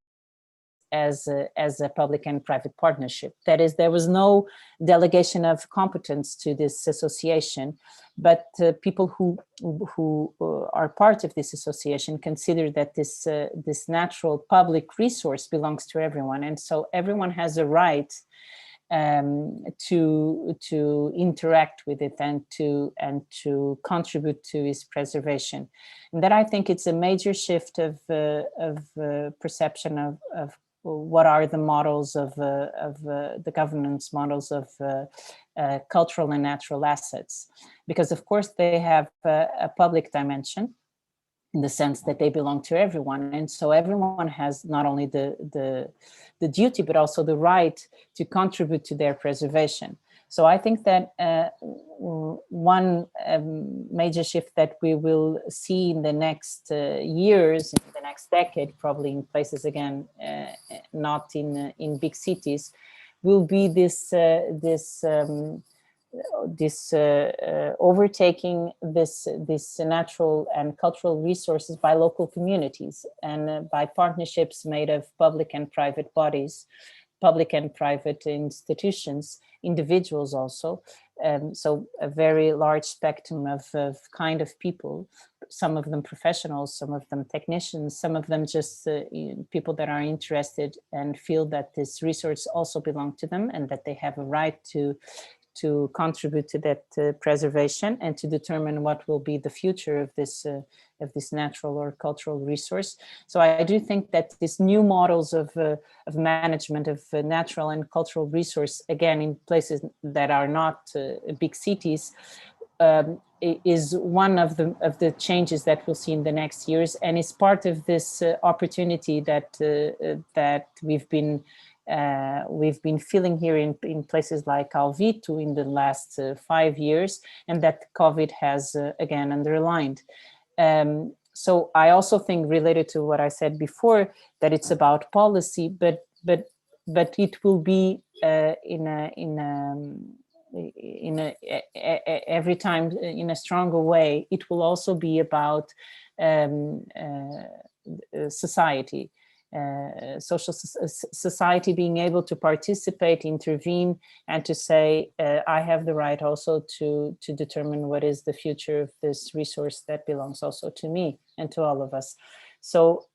a public and private partnership. That is, there was no delegation of competence to this association, but people who are part of this association consider that this natural public resource belongs to everyone, and so everyone has a right to interact with it and to contribute to its preservation. And that, I think, it's a major shift of perception of what are the models of the governance models of cultural and natural assets, because of course they have a public dimension in the sense that they belong to everyone, and so everyone has not only the duty but also the right to contribute to their preservation. So I think that one major shift that we will see in the next years, in the next decade, probably in places again, not in big cities, will be this overtaking this natural and cultural resources by local communities and by partnerships made of public and private bodies, public and private institutions, individuals also. So a very large spectrum of kind of people, some of them professionals, some of them technicians, some of them just people that are interested and feel that this resource also belongs to them and that they have a right to contribute to that preservation and to determine what will be the future of this natural or cultural resource. So I do think that these new models of management of natural and cultural resource, again, in places that are not big cities, is one of the changes that we'll see in the next years, and is part of this opportunity that we've been feeling here in places like Alvito in the last 5 years, and that COVID has again underlined. So I also think, related to what I said before, that it's about policy, but it will be every time in a stronger way. It will also be about society. Social society being able to participate, intervene, and to say, I have the right also to determine what is the future of this resource that belongs also to me and to all of us. So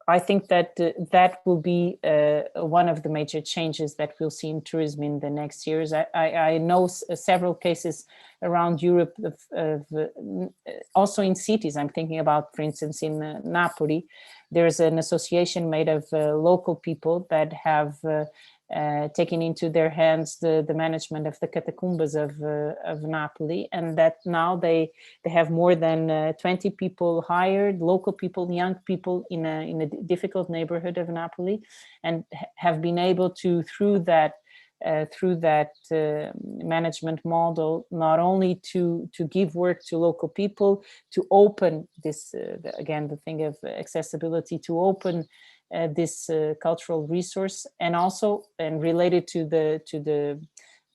I think that that will be one of the major changes that we'll see in tourism in the next years. I know several cases around Europe, also in cities. I'm thinking about, for instance, in Napoli, there's an association made of local people that have taken into their hands the management of the catacombas of Napoli, and that now they have more than 20 people hired, local people, young people in a difficult neighborhood of Napoli, and have been able to, through that management model, not only to give work to local people, to open this again, the thing of accessibility, to open this cultural resource, and also related to the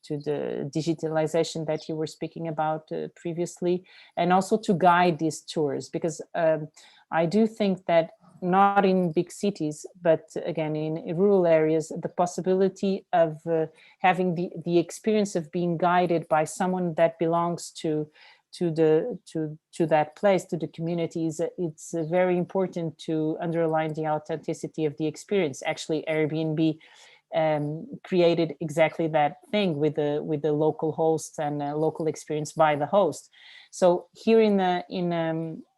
digitalization that you were speaking about previously, and also to guide these tours, because I do think that not in big cities, but again in rural areas, the possibility of having the experience of being guided by someone that belongs to that place, to the communities, it's very important to underline the authenticity of the experience. Actually, Airbnb created exactly that thing with the local hosts and local experience by the host. So here in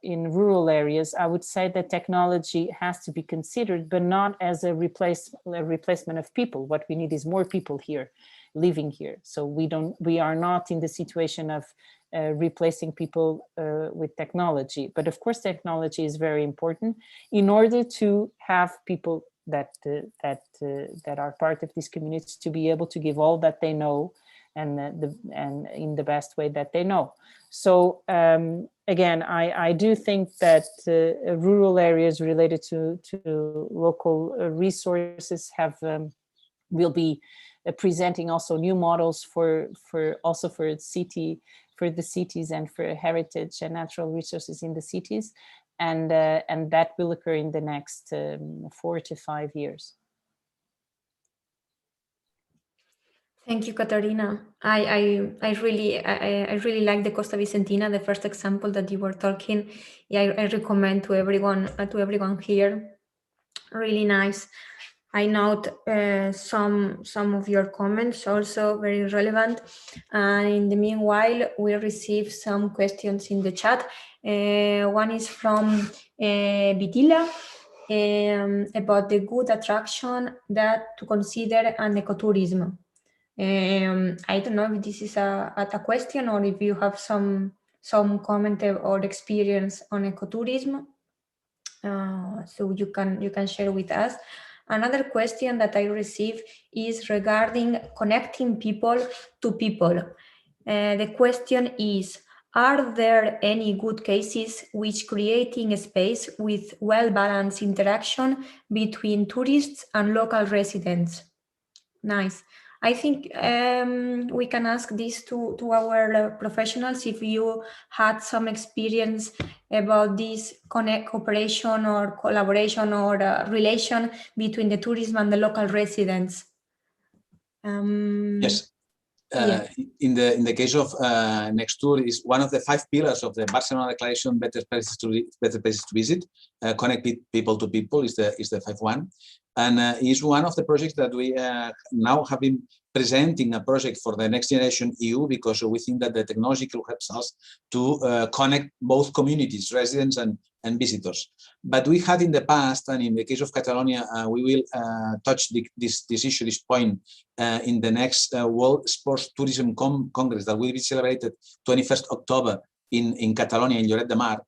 rural areas, I would say that technology has to be considered, but not as a replacement of people. What we need is more people here, living here. So we are not in the situation of replacing people with technology. But of course, technology is very important in order to have people that are part of these communities to be able to give all that they know, and in the best way that they know. So again, I do think that rural areas related to local resources will be presenting also new models for the cities and for heritage and natural resources in the cities, and that will occur in the next 4 to 5 years. Thank you, Caterina. I really like the Costa Vicentina, the first example that you were talking. Yeah, I recommend to everyone here. Really nice. I note some of your comments, also very relevant. And in the meanwhile, we received some questions in the chat. One is from Vitila about the good attraction that to consider an ecotourism. I don't know if this is a question or if you have some comment or experience on ecotourism. So you can share with us. Another question that I received is regarding connecting people to people. The question is, are there any good cases which creating a space with well-balanced interaction between tourists and local residents? Nice. I think we can ask this to our professionals if you had some experience about this cooperation or collaboration or relation between the tourism and the local residents. Yes. Yeah. In the case of Nextur, is one of the 5 pillars of the Barcelona Declaration: better places to visit. Connect people to people is the 5th one, and is one of the projects that we now have been presenting a project for the Next Generation EU, because we think that the technology will help us to connect both communities, residents and visitors. But we had in the past, and in the case of Catalonia, we will touch this issue, this point, in the next World Sports Tourism Congress that will be celebrated 21st October in Catalonia, in Lloret de Mar.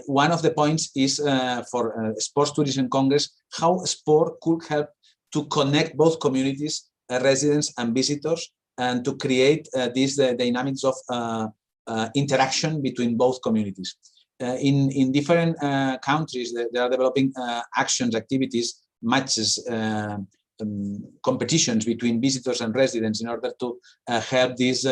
One of the points is for Sports Tourism Congress, how sport could help to connect both communities, residents and visitors, and to create these dynamics of interaction between both communities. In different countries, they are developing actions, activities, matches, competitions between visitors and residents in order to help this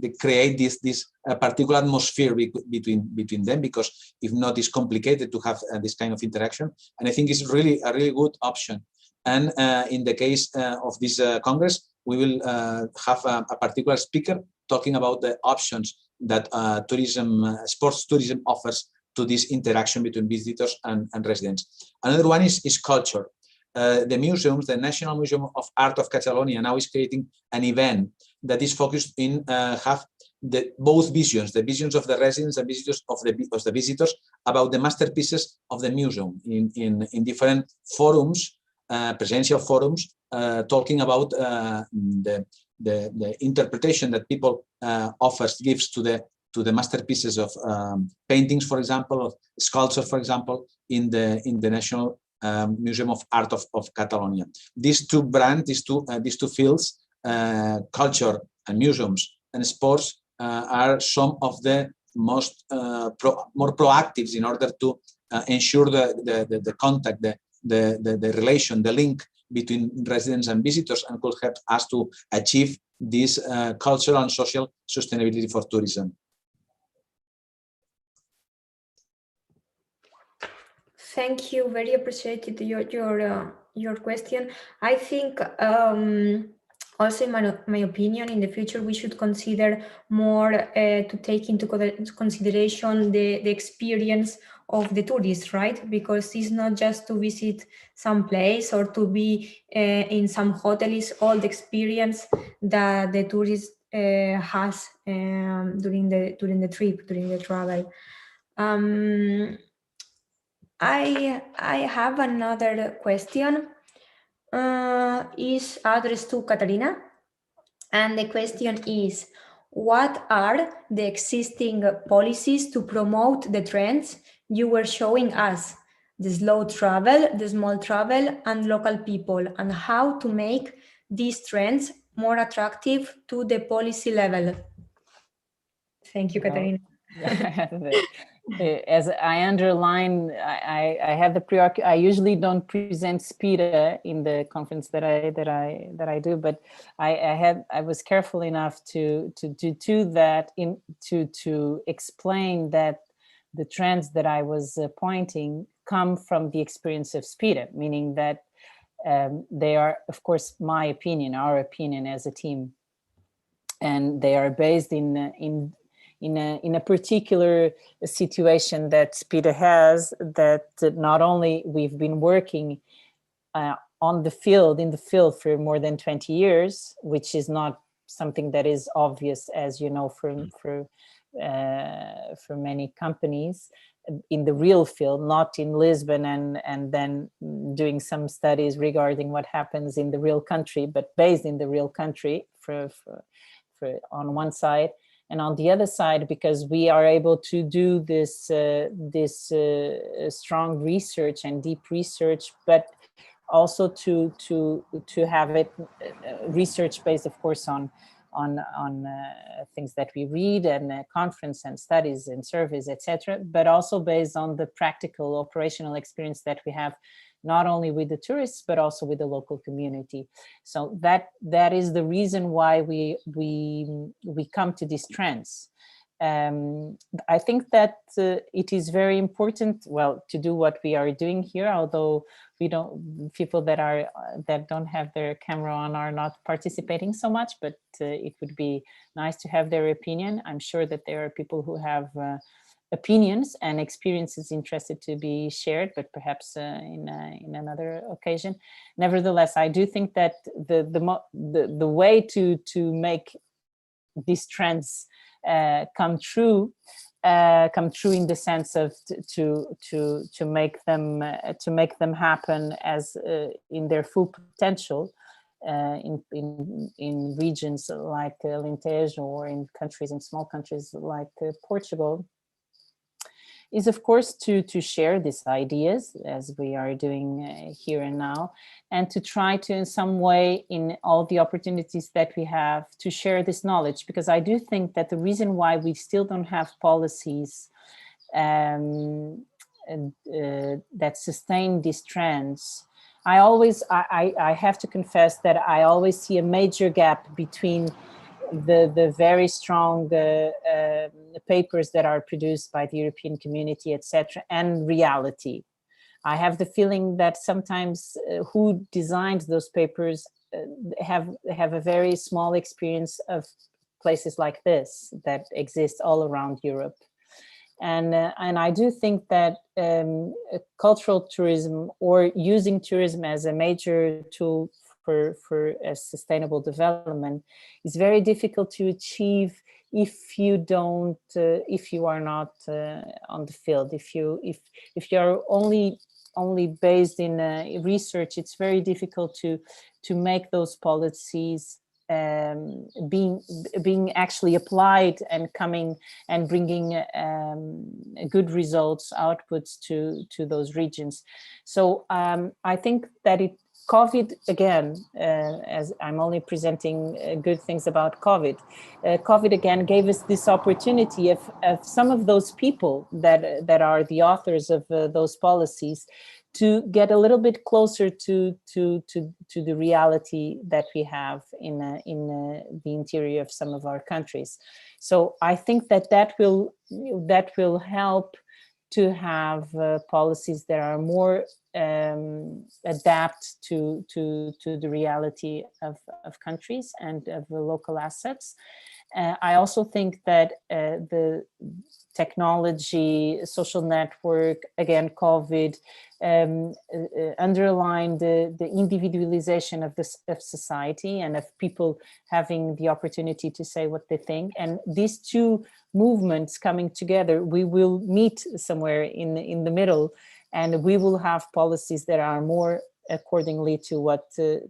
they create this particular atmosphere between them, because if not, it's complicated to have this kind of interaction. And I think it's really a really good option. And in the case of this Congress, we will have a particular speaker talking about the options that sports tourism offers to this interaction between visitors and residents. Another one is culture. The museums, the National Museum of Art of Catalonia now is creating an event that is focused in have both visions, the visions of the residents and visitors of the visitors about the masterpieces of the museum in different forums, presential forums, talking about the interpretation that people gives to the masterpieces of paintings, for example, of sculpture, for example, in the National Museum of Art of Catalonia. These two brands, these two fields, culture and museums and sports, are some of the most more proactives in order to ensure the contact, the relation, the link between residents and visitors, and could help us to achieve this cultural and social sustainability for tourism. Thank you. Very appreciated your question. I think also, in my opinion, in the future, we should consider more to take into consideration the experience of the tourists, right? Because it's not just to visit some place or to be in some hotel, it's all the experience that the tourist has during the trip, during the travel. I have another question. Is addressed to Katarina, and the question is: what are the existing policies to promote the trends you were showing us, the slow travel, the small travel, and local people, and how to make these trends more attractive to the policy level? Thank you, Katarina. As I underline, I have the I usually don't present SPIDA in the conference that I do, but I was careful enough to do that to explain that the trends that I was pointing come from the experience of SPIDA, meaning that they are, of course, my opinion, our opinion as a team, and they are based in a particular situation that SPIDA has, that not only we've been working in the field for more than 20 years, which is not something that is obvious, as you know, for many companies in the real field, not in Lisbon and then doing some studies regarding what happens in the real country, but based in the real country for on one side. And on the other side, because we are able to do this strong research and deep research, but also to have it research based, of course, on things that we read and conference and studies and surveys, etc., but also based on the practical operational experience that we have not only with the tourists, but also with the local community. So that is the reason why we come to these trends. I think that it is very important, well, to do what we are doing here, although people that don't have their camera on are not participating so much, but it would be nice to have their opinion. I'm sure that there are people who have opinions and experiences interested to be shared, but perhaps in another occasion. Nevertheless, I do think that the way to make these trends come true in the sense of to make them happen as in their full potential in regions like Alentejo, or in small countries like Portugal, is of course to share these ideas as we are doing here and now, and to try to in some way, in all the opportunities that we have, to share this knowledge, because I do think that the reason why we still don't have policies that sustain these trends, I have to confess that I always see a major gap between the very strong papers that are produced by the European community, etc., and reality. I have the feeling that sometimes who designed those papers have a very small experience of places like this that exist all around Europe. And I do think that cultural tourism, or using tourism as a major tool for a sustainable development, is very difficult to achieve if you are not on the field. If you are only based in research, it's very difficult to make those policies being actually applied and coming and bringing good results, outputs to those regions. So I think that COVID, again, as I'm only presenting good things about COVID, COVID again gave us this opportunity of some of those people that are the authors of those policies to get a little bit closer to the reality that we have in the interior of some of our countries. So I think that will help to have policies that are more adapt to the reality of countries and of the local assets. I also think that the technology, social network, again, COVID, underlined the individualization of society and of people having the opportunity to say what they think. And these two movements coming together, we will meet somewhere in the middle, and we will have policies that are more accordingly to what the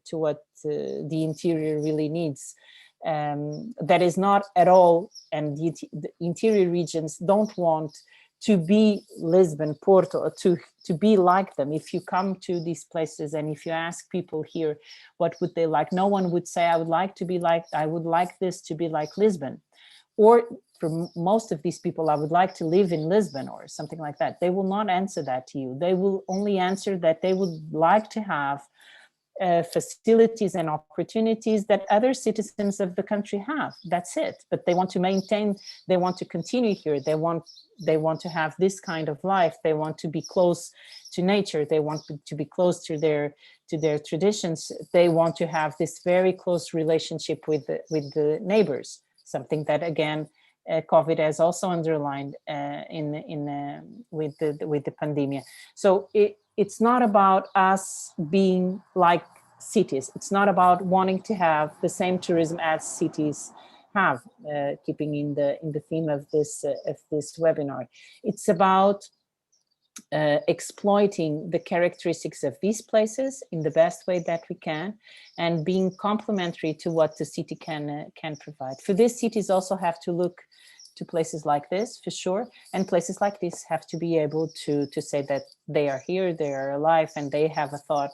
interior really needs. That is not at all, and the interior regions don't want to be Lisbon, Porto, to be like them. If you come to these places and if you ask people here what would they like, no one would say I would like this to be like Lisbon. Or for most of these people, I would like to live in Lisbon or something like that. They will not answer that to you. They will only answer that they would like to have facilities and opportunities that other citizens of the country have. That's it. But they want to maintain, they want to continue here. They want to have this kind of life. They want to be close to nature. They want to be close to their traditions. They want to have this very close relationship with the neighbors. Something that again, COVID has also underlined with the pandemic. So it's not about us being like cities. It's not about wanting to have the same tourism as cities have. Keeping in the theme of this webinar, it's about exploiting the characteristics of these places in the best way that we can, and being complementary to what the city can provide. For this, cities also have to look to places like this, for sure, and places like this have to be able to say that they are here, they are alive, and they have a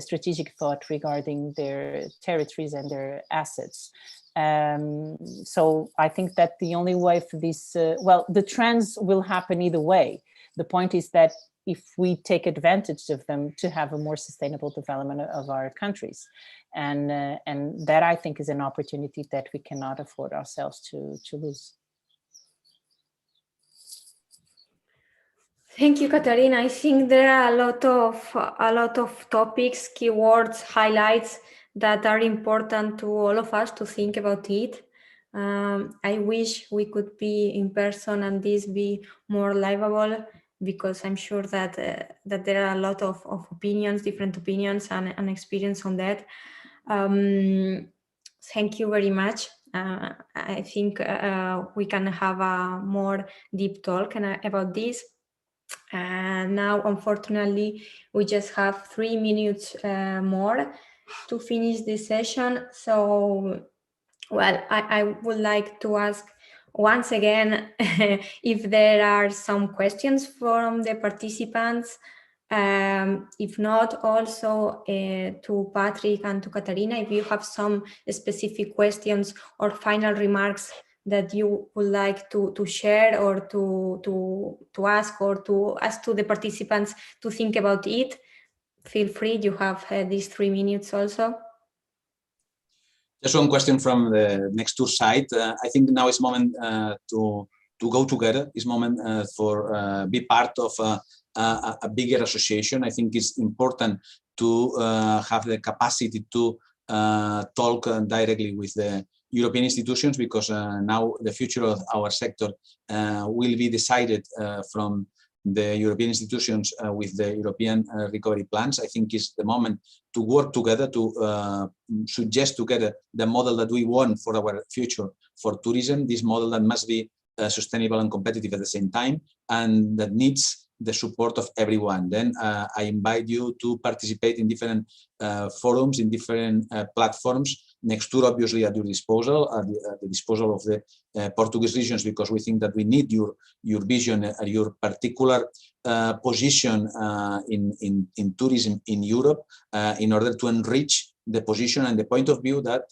strategic thought regarding their territories and their assets. So I think that the only way for this, well, the trends will happen either way. The point is that if we take advantage of them to have a more sustainable development of our countries. And that, I think, is an opportunity that we cannot afford ourselves to lose. Thank you, Katarina. I think there are a lot of topics, keywords, highlights that are important to all of us to think about it. I wish we could be in person and this be more livable, because I'm sure that that there are a lot of opinions, different opinions and experience on that. Thank you very much. I think we can have a more deep talk about this. And now, unfortunately, we just have 3 minutes more to finish this session. So, well, I would like to ask once again if there are some questions from the participants. If not, also to Patrick and to Katarina, if you have some specific questions or final remarks that you would like to share or to ask, or to ask to the participants to think about it, feel free. You have these 3 minutes also. Just one question from the Nextur site. I think now is moment to go together. It's moment for be part of a bigger association. I think it's important to have the capacity to talk directly with the European institutions, because now the future of our sector will be decided from the European institutions with the European recovery plans. I think it's the moment to work together, to suggest together the model that we want for our future for tourism, this model that must be sustainable and competitive at the same time, and that needs the support of everyone. Then I invite you to participate in different forums, in different platforms. Nextur, obviously, at your disposal, at the disposal of the Portuguese regions, because we think that we need your vision, your particular position in tourism in Europe in order to enrich the position and the point of view that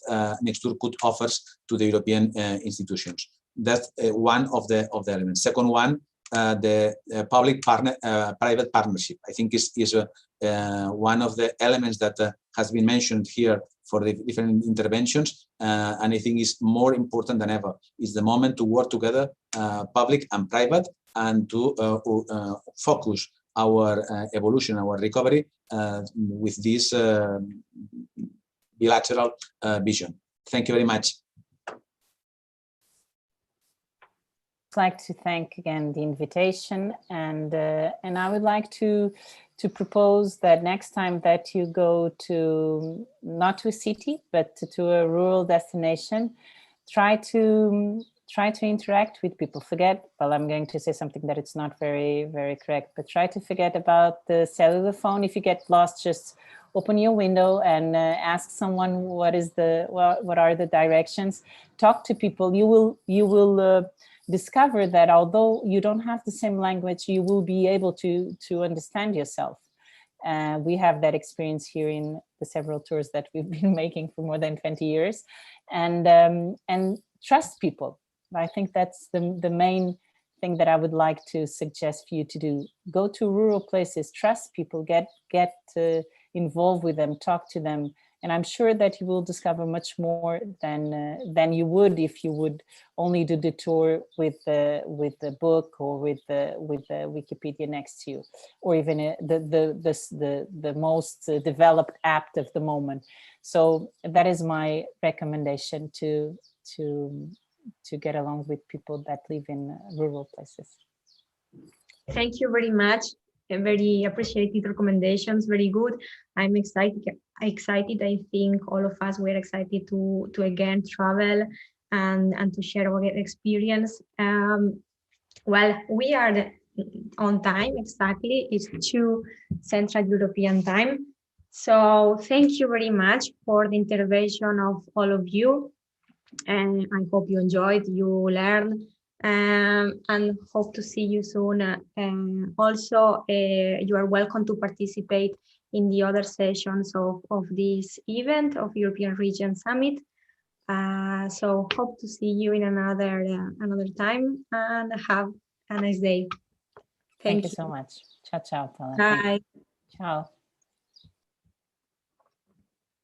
Nextur could offer to the European institutions. That's one of the elements. Second one, the public-private partnership, I think is one of the elements that has been mentioned here for the different interventions, and I think is more important than ever. It's the moment to work together, public and private, and to focus our evolution, our recovery with this bilateral vision. Thank you very much. I'd like to thank again the invitation, and I would like to propose that next time that you go to, not to a city, but to a rural destination, try to interact with people. Forget, well, I'm going to say something that it's not very, very correct, but try to forget about the cellular phone. If you get lost, just open your window and ask someone what are the directions. Talk to people. You will discover that although you don't have the same language, you will be able to understand yourself. We have that experience here in the several tours that we've been making for more than 20 years, and trust people. I think that's the main thing that I would like to suggest for you to do. Go to rural places, trust people, get involved with them, talk to them, and I'm sure that you will discover much more than you would if you would only do the tour with the book or with the Wikipedia next to you, or even the most developed app of the moment. So that is my recommendation, to get along with people that live in rural places. Thank you very much. Very appreciated recommendations. Very good. I'm excited. I think all of us were excited to again travel and to share our experience. Well, we are on time exactly. It's 2 Central European time. So thank you very much for the intervention of all of you. And I hope you enjoyed, you learned, and hope to see you soon. Also, you are welcome to participate in the other sessions of this event of European Region Summit. So hope to see you in another time, and have a nice day. Thank Thank you so much. Ciao, ciao, Tala. Bye. Ciao.